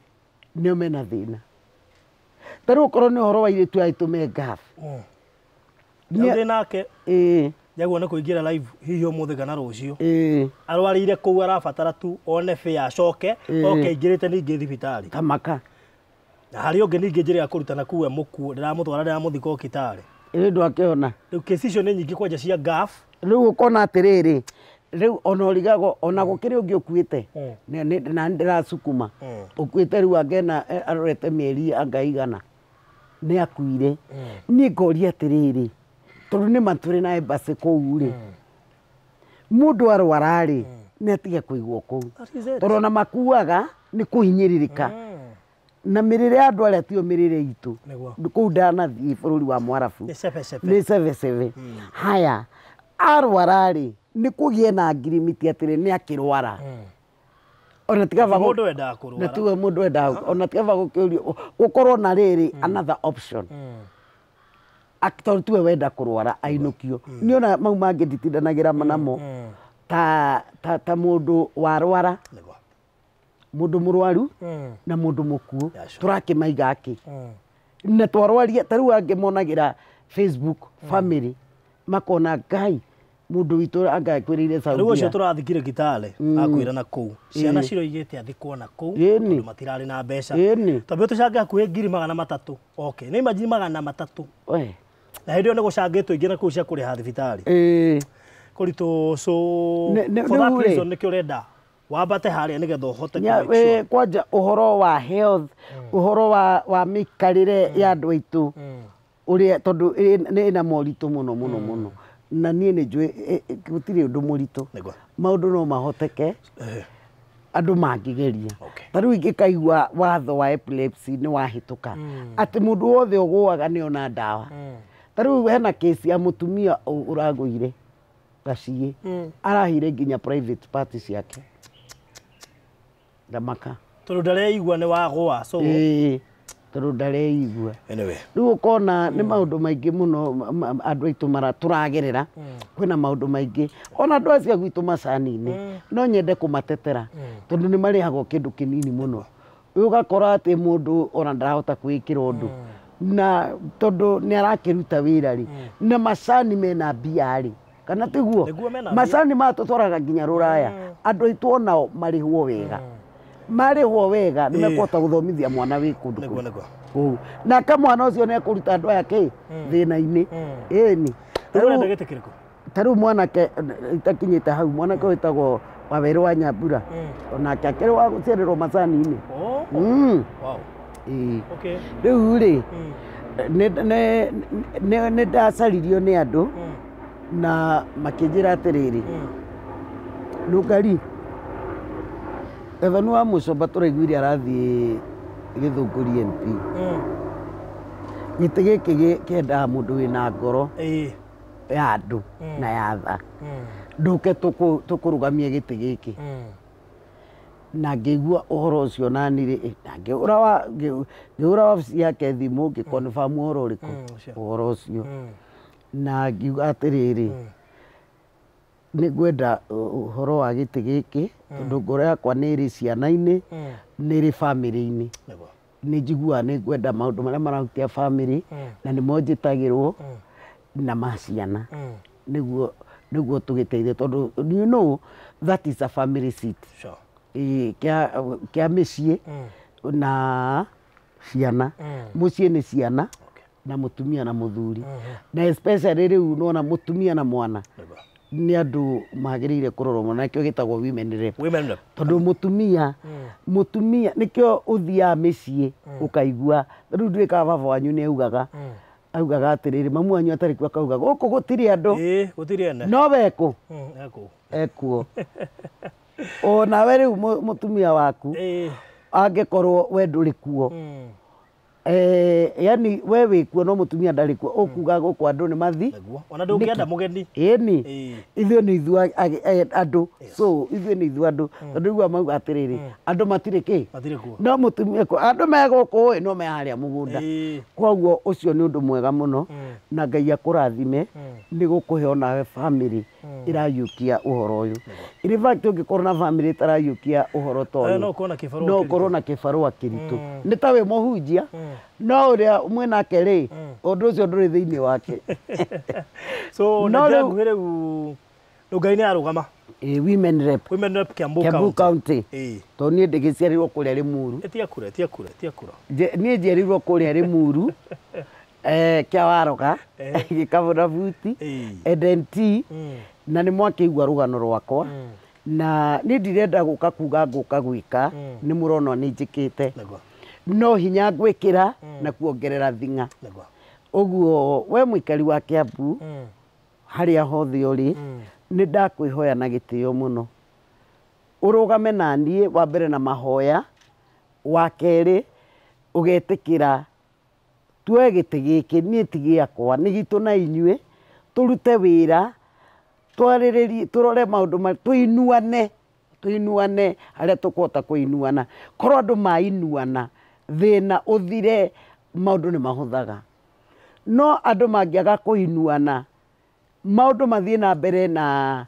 nĩo mena thĩna tarĩu okorwo nĩ ũhoro wa airĩtu aitũme ngabu nĩ nake nĩaguo nĩ kũingĩra live hihi ũmũthĩ kana rũciũ arwarĩire kũu arabatara tu one fare acoke oke aingĩrĩte ningĩ thibitarĩ kamaka na harĩ ũngĩ ningĩ njĩrĩga kũrutana kuwe mũkuo ndĩramũtwara ndĩramũthika thibitarĩ ndũ akĩona rĩu kesi icio nĩ nyingĩ kwanja cia ngabu rĩu ũkona atĩrĩrĩ rĩu ona ũrigagwo ona gũkĩrĩ ũngĩ ũkuĩte na ndĩracukuma ũkuĩte rĩu angena arorete mĩeri anga igana nĩ akuire niĩ ngoria atĩrĩrĩ tondũ nĩ matũrĩ na embassy kũu rĩ mũndũ arwara rĩ nĩ atige kũigwo kũu tondũ ona makuaga nĩ kũhinyĩrĩrĩka na mĩrĩre ya andũ arĩa tio mĩrĩre itũ kũu ndanathiĩ bũrũri wa Mwarabu nĩ cebecebe haya arwara rĩ nĩ kũgĩe na ngirimiti atĩrĩ nĩ akĩrwara ona tigaba mũndũ wendaga kũrwara na tiwe mũndũ wendaga ona tigaba gũkĩũrio gũkorwo na rĩrĩ another option tondũ tiwe wenda kũrwara ainũkio nĩ ona mau mangĩ nditindanagĩra namo ta mũndũ warwara mũndũ mũrwaru na mũndũ mũkuũ tũrakĩmaiga akĩ na twarwaria tarĩu angĩ monagĩra Facebook family makona Ngai mundu witu angakwirire Saudia riu ucio turathikire Kitale akwira na kuu ciana ciroigite athikwo na kuu Ĩni. matirari na mbeca Ĩni. tabio tucange hakuhi 300,000 okay ni imagine 300 we na hindi ni gucangitwo ingi na kuu cia kuriha thibitari kuritu so for that reason ni urenda wambate haria nigetha uhote kwanja uhoro wa health uhoro wa mikarire ya andu aitu uria tondu ni na moritu muno na nie ni njui gutiri undu muritu maundu no mahoteke andu mangigeria tariu ingikaigua watho wa epilepsy ni wahituka ati mundu wothe uguaga ni ona ndawa tariu hena case ya mutumia uraguire gacie arahire nginya private parties yake ndamaka tondu ndareigua ni wagwa so tondu ndareigua anyway riu ukona ni maundu maingi muno andu aitu turagerera kwina maundu maingi ona andu acio gwitu macani-ini no nyende kumatetera tondu ni marihagwo kindu kinini muno ugakora ati mundu ona ndarahota kwikira undu na tondu ni arakiruta wira ri na macani mena mbia ri kana tiguo macani matutwaraga nginya ruraya andu aitu onao marihwo wega marihwo wega ni mekota guthomithia mwana wi kundu kuu na kamwana ucio ne kuruta andu aya ki thina-ini ni tariu mwanake itakinyite hau mwanake witagwo Waweru wa Nyambura onake akiri wa guciarirwo macani-ini riu ri ni ndacaririo ni andu na makinjira atiriri Lugari Evanu wa Mucomba turaiguire arathii Githunguri MP giti giki kenda mundu wina ngoro ya andu na ya tha nduke tukurugamia giti giki na ngigua uhoro ucio nani ri na ngiura wabici yake thimu ngikonfirm uhoro uriku uhoro ucio na ngiuga atiriri ni gwenda uhoro wa giti giki tondu ngoro yakwa ni ri ciana-ini ni ri family-ini ni njigua ni gwenda maundu maria marahutia family na ni monjitagirwo na maciana niguo tugiteithie tondu you know that is a family seat kia micii na ciana mucii ni ciana na mutumia na muthuri na especially riu nona mutumia na mwana ni andu magiriire kurorwo muno nakio gitagwo women rep tondu mutumia nikio uthia micii ukaigua riu ndwika baba wanyu ni augaga atiriri mamu wanyu atari kwa kauga guku gutiri andu gutiri ene no beku ekuo ona we riu mutumia waku angikorwo we nduri kuo yani we wikuo no mutumia ndari kuo ukuga guku andu ni mathi ona ndungienda mugeni ni ithuĩ ni ithuĩ andu so ithuĩ ni ithuĩ andu tondu igua mauga atiriri andu matire ki no mutumia ko andu meguku no me haria mugunda koguo ucio ni undu mwega muno na Ngai akurathime ni gukuhe onawe family irayukia uhoro uyu in fact ungikorwo na family itarayukia uhoro to uyu no ukorwo na kibarua kiritu ni ta we muhunjia no uria mwenake ri undu ucio nduri thiini wake so na nguhire Ngai ni arugama women rep Kiambu County to nie ndigiciarirwo kuria Limuru etia kura nie njerirwo kuria Limuru kia Waroga gikabura buti edenti na ni mwakiigua rugano rwakwa na ni ndirenda guka kuga nguka gwika ni murona ni njikite no hinya gwikira na kuongerera thinga uguo we muikari wa Kiambu haria hothe uri ni ndakwihoya na gitio muno urugame na nie wa mbere na mahoya wa keri ugetikira tue giti giki nie tigiakwa ni gitu na inyue turute wira twariririe turore maundu ma tuinuane haria tukuhota kuinuana korwo andu mainuana thina uthire maundu ni mahuthaga no andu mangiaga kuinuana maundu mathie na mbere na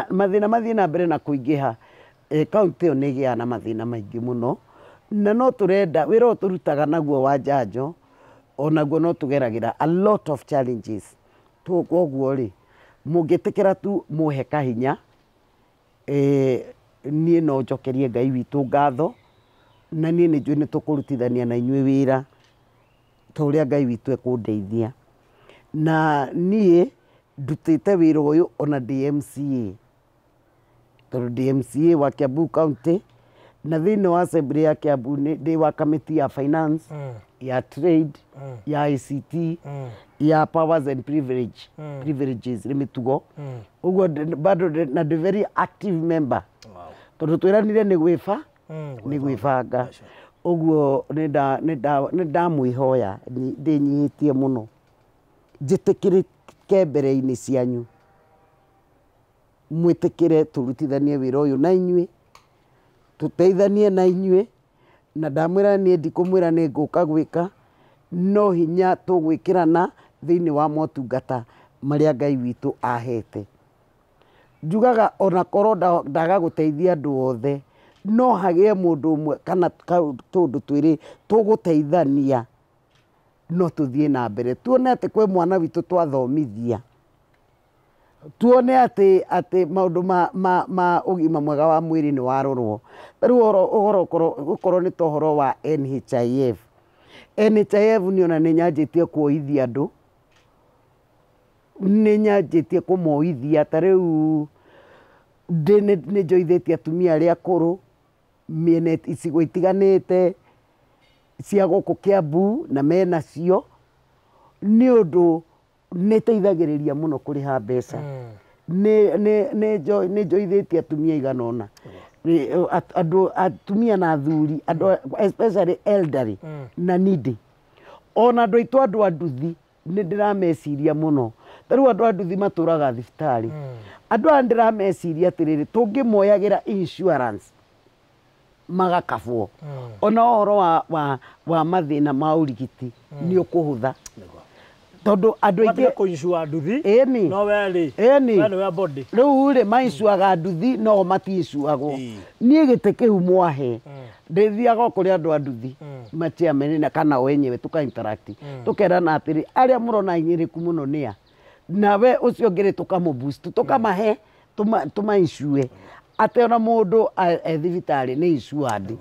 mathina mathie na mbere na kuingiha kaunti iyo ni gia na mathina maingi muno na no turenda wira turutaga naguo wa njanjo onaguo no tugeragira a lot of challenges koguo ri mũngĩtĩkĩra tu mũhe kahinya niĩ no njokerie Ngai witũ ngatho na niĩ nĩ njũĩ nĩ tũkũrutithania na inyuĩ wĩra ta ũrĩa Ngai witũ ekũndeithia na niĩ ndutĩte wĩra ũyũ ona ndĩ MCA tondũ ndĩ MCA wa Kiambu County na thĩinĩ wa assembly ya Kiambu ndĩ wa committee ya finance ya trade ya ICT ya powers and privileges nĩ mĩtugo ũguo bado na ndĩ very active member tondũ twĩranire nĩ gwĩbanga ũguo nĩ ndamwĩhoya ndĩnyihĩtie mũno njĩtĩkĩrĩke mbere-inĩ cianyu mwĩtĩkĩre tũrutithanie wĩra ũyũ na inyuĩ tũteithanie na inyuĩ na ndamwĩra niĩ ndikũmwĩra nĩ ngũka gwĩka no hinya tũgwĩkĩrana thĩinĩ wa motungata marĩa Ngai witũ ahete njugaga ona korwo ndaga gũteithia andũ othe no hagĩe mũndũ ũmwe kana tũndũ twĩrĩ tũgũteithania no tũthiĩ na mbere tuone atĩ kwĩ mwana witũ twathomithia tuone atĩ maũndũ ma ũgima mwega wa mwĩrĩ nĩ warorwo rĩu ũhoro ũkorwo nĩ ta ũhoro wa NHIF nĩ ona nĩ nyanjĩtie kuoithia andũ nĩ nyanjĩtie kũmoithia ta rĩu nĩ njoithĩtie atumia arĩa akũrũ mĩena icigo itiganĩte cia gũkũ Kiambu na menacio nĩ ũndũ nĩ teithagĩrĩria mũno kũrĩha mbeca nĩ njoithĩtie atumia igana ũna andũ atumia na athuri andũ especially elderly na needy ona andũ aitũ andũ a nduthi nĩ ndĩrameciria mũno rĩu andũ a nduthi matũraga thibitarĩ andũ aya ndĩrameciria atĩrĩrĩ tũngĩmoyagĩra insurance magakabwo ona ũhoro wa mathĩna ma ũrigiti nĩ ũkũhũtha tondũ andũ aingĩ kũinsure nduthi no we nĩwe body rĩu rĩ mainsuaga nduthi no matiinsuagwo niĩ gĩtĩ kĩu mwahe ndĩthiaga kũrĩ andũ a nduthi machairman kana wenyewe tuka-interact tũkerana atĩrĩ arĩa mũrona hinyĩrĩku mũno nĩa nawe ũcio ngĩrĩ tũkamũboost tũkamahe tũmainsure atĩ ona mũndũ thibitarĩ nĩ insured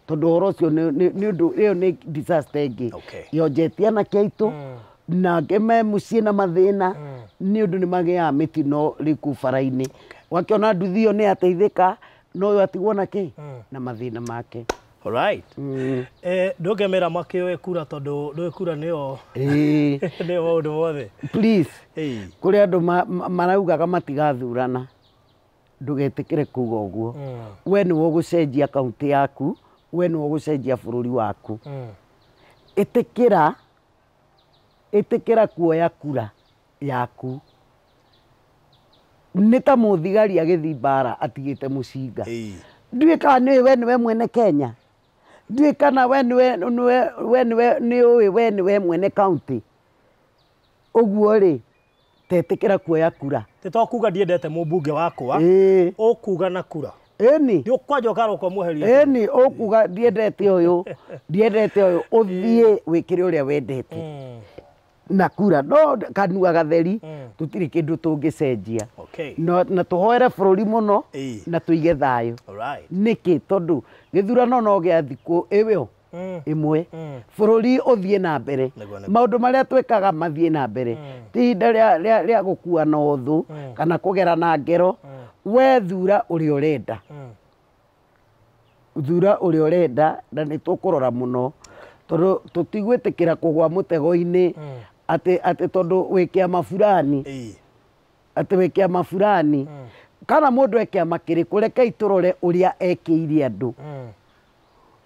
tondũ ũhoro ũcio nĩ ũndũ ĩyo nĩ disaster ĩngĩ yonjetie anake aitũ na ngeme mũciĩ na mathĩna nĩ ũndũ nĩ magĩaga mĩtino rĩu kũu bara-inĩ wakĩona nduthi ĩyo nĩ ateithĩka no ũyũ atigwo nakĩ na mathĩna make. Alright. Ndũngemera makĩoe kura tondũ ndũĩ kura nĩyo maũndũ mothe. Please kũrĩ andũ maraugaga matigathurana ndũgetĩkĩre kuuga ũguo we nĩwe ũgũcenjia kaũntĩ yaku we nĩwe ũgũcenjia bũrũri waku ĩtĩkĩra kuoya kura yaku nĩ ta mũthigari agĩthiĩ mbara atigĩte mũcinga nduĩ kana nĩwe we nĩwe mwene Kenya nduĩ kana we nĩwe mwene kaũntĩ ũguo rĩ tetĩkĩra kuoya kura tetokuga ndiendete mũmbunge wakwa ũkuga na kura ĩni ndũkwanja ũkaroka mũheria ĩni ũkuga ndiendete ũyũ ũthiĩ wĩkĩre ũrĩa wendete na kura no kanua gatheri tũtirĩ kĩndũ tũngĩcenjia na tũhoere bũrũri mũno na tũige thayũ nĩkĩ tondũ gĩthurano no gĩa thikũ ĩmwe bũrũri ũthiĩ na mbere maũndũ marĩa twĩkaga mathiĩ na mbere ti ihinda rĩa gũkua na ũthũ kana kũgera na ngero we thura ũrĩa ũrenda na nĩ tũkũrora mũno tondũ tũtigwĩtĩkĩra kũgwa mũtego-inĩ atĩ tondũ wĩ kĩama fulani kana mũndũ ekĩama kĩrĩkũ rekei tũrore ũrĩa ekĩire andũ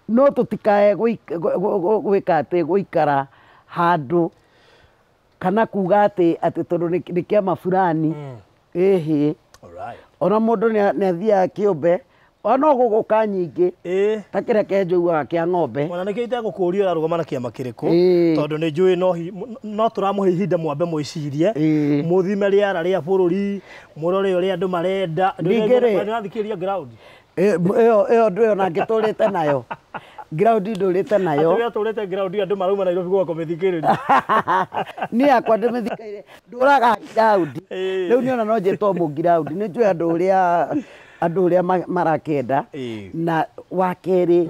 no tũtikae gũikara handũ kana kuga atĩ tondũ nĩ kĩama fulani ona mũndũ nĩ athiaga kĩũmbe ona gũgũka nyingĩ ta kĩrĩa kenjũaga kĩa ng'ombe ona nĩkĩo itegũkũria ũrarũgama na kĩama kĩrĩkũ tondũ nĩ njũĩ no tũramũhe ihinda mwambe mwĩcirie mũthime rĩera rĩa bũrũri mũrore ũrĩa andũ marenda nĩrathikĩrĩria ground ĩyo ndũĩ ona ngĩtũrĩte nayo ground ndũrĩte nayo Atũrĩa tũrĩte ground andũ marauma Nairobi gũka kũmĩthikĩrĩria. niĩ yakwa ndĩmĩthikaire ndũraga ground rĩu nĩona no njĩtwo mũ ground nĩ njũĩ andũ ũrĩa marakenda na wa kerĩ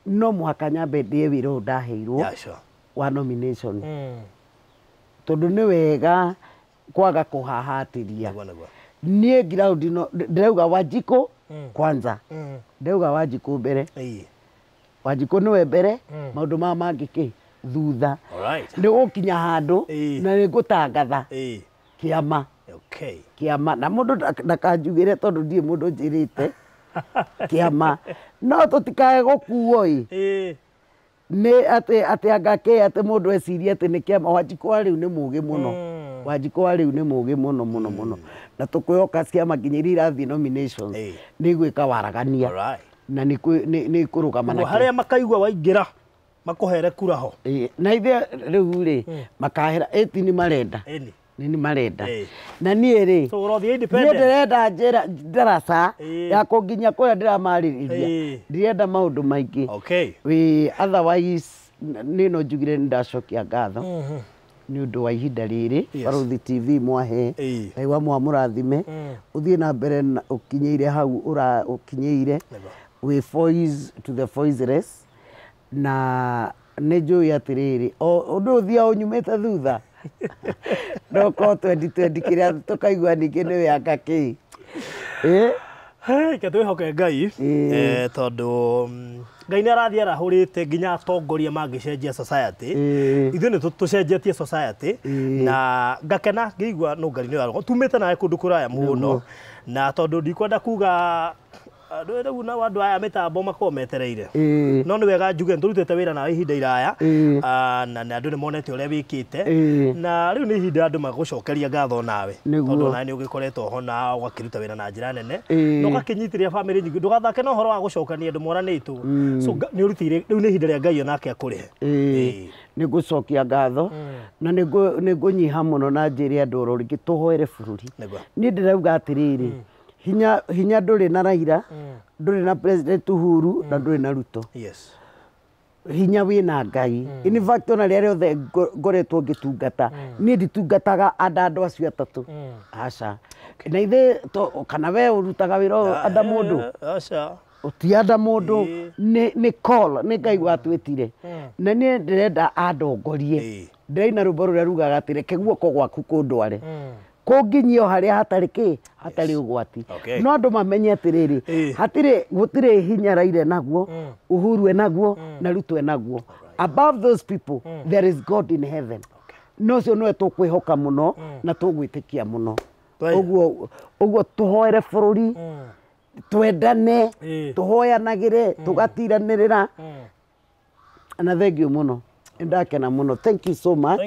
no mũhaka nyambe ndĩe wĩra ũyũ ndaheirwo wa nomination tondũ nĩ wega kwaga kũhahatĩria niĩ ground ndĩrauga Wanjikũ kwanza ndĩrauga Wanjikũ mbere Wanjikũ nĩwe mbere maũndũ maya mangĩ thutha nĩ gũkinya handũ na nĩ ngũtangatha kĩama kĩama na mũndũ ndakanjugĩre tondũ ndiĩ mũndũ njĩrĩte kĩama no tũtikae gũkuo nĩ atĩ angake atĩ mũndũ ecirie atĩ nĩ kĩama Wanjikũ wa rĩu nĩ mũũgĩ mũno Wanjikũ wa rĩu nĩ mũũgĩ mũno na tũkwĩhoka ciama nginya iria irathiĩ nominations nĩ igwĩka waragania na nĩ kũrũgama na harĩa makaigua waingĩra makũhere kura ho na ithe rĩu rĩ makahera 18 marenda nini marenda na niĩ rĩ niĩ ndĩrenda ndaraca ya kũnginya kũrĩa ndĩramarĩrĩria ndirenda maũndũ maingĩ otherwise nĩno njugire nĩ ndacokia ngatho nĩ ũndũ wa ihinda rĩrĩ Barũthi TV mwahe Ngai wa mũrathime ũthiĩ na mbere ũkinyĩire hau ũkinyĩire we voice to the voiceless na nĩ njũĩ atĩrĩrĩ ũndũ ũthia ũnyumĩte thutha ndoko 2020 kĩrĩa tũkaigua ningĩ nĩ wĩanga kĩ ke twĩhoke Ngai tondũ Ngai nĩ arathiĩ arahũrĩte nginya atongoria mangĩcenjia society ithuĩ nĩ tũcenjetie society na ngakena ngĩigua nũngari nĩ warwo tumĩte nawe kũndũ kũraya mũno na tondũ ndikwenda kuga rĩu na andũ aya mĩtambo makorwo metereire no nĩ wega njuge tũrutĩte wĩra nawe ihinda iraya na andũ nĩ monete ũrĩa wĩkĩte na rĩu nĩ ihinda andũ magũcokeria ngatho nawe tondũ nawe nĩ ũgĩkoretwo ho na ũgakĩruta wĩra na njĩra nene na ũgakĩnyitĩrĩra bamĩrĩ nyingĩ ndũgathake na ũhoro wa gũcokania andũ moranĩtwo so nĩ ũrutĩire rĩu nĩ ihinda rĩa Ngai onake akũrĩhe nĩ ngũcokia ngatho na nĩ ngũnyiha mũno na njĩre andũ oro rĩngĩ tũhoere bũrũri niĩ ndĩrauga atĩrĩrĩ hinya ndũrĩ na Raila ndũrĩ na President Uhuru na ndũrĩ na Ruto hinya wĩna Ngai in fact ona rĩrĩa rĩothe ngoretwo ngĩtungata niĩ nditungataga andũ acio atatũ aca na ithe kana we ũrutaga wĩra ũyũ anda mũndũ ũtianda mũndũ nĩ call nĩ Ngai watwĩtire na niĩ ndĩrenda andongorie ndĩraina rũmbo rũrĩa rugaga atĩ reke guoko gwaku kũndware kũnginyio harĩa hatarĩ ũgwati no andũ mamenye atĩrĩrĩ gũtirĩ hinya Raila naguo Uhuru enaguo na Ruto enaguo above those people there is God in heaven no ũcio nĩwe tũkwĩhoka mũno na tũgwĩtĩkia mũno ũguo tũhoere bũrũri twendane tũhoyanagĩre tũgatiranĩrĩra na thengiũ mũno ndakena mũno thank you so much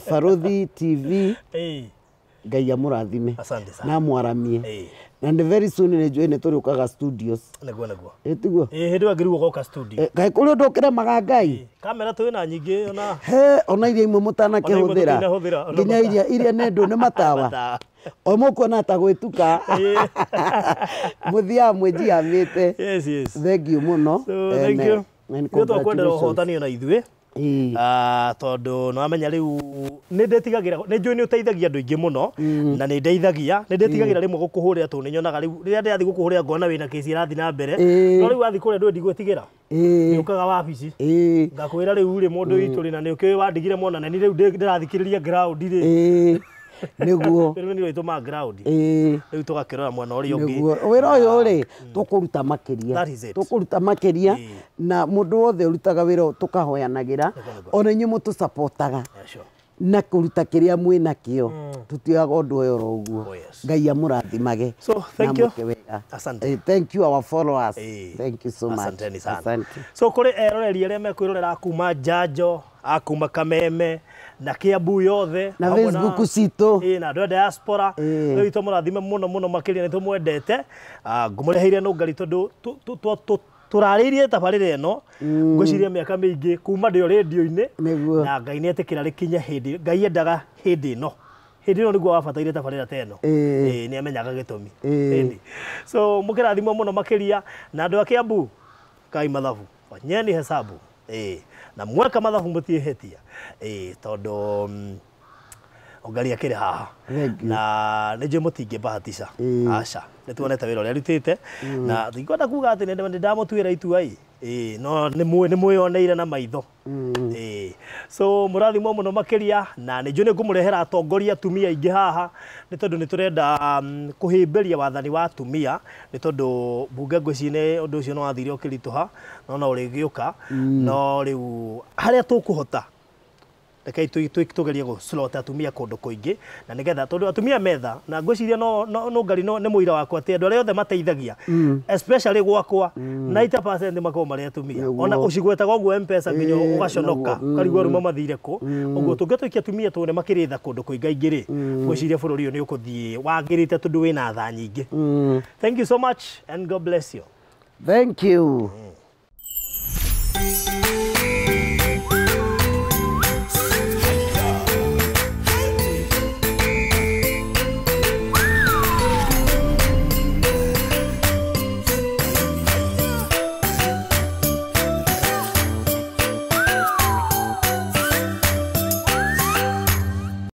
Barũthi TV Ngai amũrathime na mwaramie na nĩ very soon nĩ njũĩ nĩ tũrĩũkaga studios tiguo hĩndĩ ĩyo ngĩrigwo goka studio Ngai kũrĩ ũndũ ũkĩremaga Ngai kamera twĩna nyingĩ ona iria imwe mũtanakĩhũthĩra nginya iria nendũ nĩ matawa o mũkuona ta gwĩtuka mũthia mwĩnjiamĩte thank you mũno tũkwendera ũhotani na ithuĩ tondũ no amenya rĩu nĩ ndĩtigagĩra nĩ njũĩ nĩ ũteithagia andũ aingĩ mũno na nĩ ndeithagia nĩ ndĩtigagĩra rĩmwe gũkũhũrĩra tondũ nĩ nyonaga rĩu rĩrĩa ndĩrathiĩ gũkũhũrĩra ngona wĩna kĩci ĩrathiĩ na mbere no rĩu wathiĩ kũrĩa ndũĩ ndigwĩtigĩra nĩũkaga wabici ngakwĩra rĩu rĩ mũndũ witũ rĩ na nĩ ũkĩũĩ wandigire monanani rĩu ndĩrathikĩrĩria ground rĩ nĩguo nĩ itũma ground rĩu tũgakĩrora mwena ũrĩa ũngĩ wĩra ũyũ rĩ tũkũruta makĩria na mũndũ wothe ũrutaga wĩra tũkahoyanagĩra ona inyuĩ mũtũsapotaga na kũruta kĩrĩa mwĩna kĩo tũtiaga ũndũ ũyũ ũguo Ngai amũrathimage thank you thank you our followers thank you so much asante so kũrĩ eroreri arĩa mekwĩrorera akuma Njanjo akuma Kameme na Kiambu yothe na Facebook citũ na andũ a diaspora rĩu itũ mũrathime mũno makĩria nĩ tũmwendete ngũmũreheire nũngari tondũ tũrarĩirie tabarĩra ĩno ngwĩciria mĩaka mĩingĩ kuma ndĩ o radio-inĩ na Ngai nĩ etĩkĩra rĩkinye hĩndĩ Ngai endaga hĩndĩ ĩno nĩguo wabataire tabarĩra ta ĩno nĩ amenyaga gĩtũmi so mũkĩrathimwo mũno makĩria na andũ a Kiambu Ngai mathabu fanyeni hesabu na mweka mathabu mutiehetia tondu ongaria kire haha na nije mutinge bahatisha aca nituonete wira uria arutite na ndikwenda kuga ati ndamutwira itua no ni mwiyoneire na maitho so murathimo muno makiria na ni njune ngumurehera atongoria atumia ingi haha ni tondu ni turenda kuhimberia wathani wa atumia ni tondu bunge ngwicine undu ucio no wathire ukirituha no urigiuka no riu haria tukuhota rekai tugerie guslota atumia kundu kuingi na nigetha tondu atumia metha na ngwiciria no ngari no ni muira wakwa ati andu aria othe mateithagia especially gwakwa 90% makao mari atumia ona ucigwetaga uguo M-Pesa nginya ugaconoka karigwa ruma mathire ku uguo tungituikia atumia tune makiritha kundu kuingaingi ri ngwiciria bururi uyu ni ukuthie wagirite tondu wina tha nyingi. Thank you so much and God bless you. Thank you.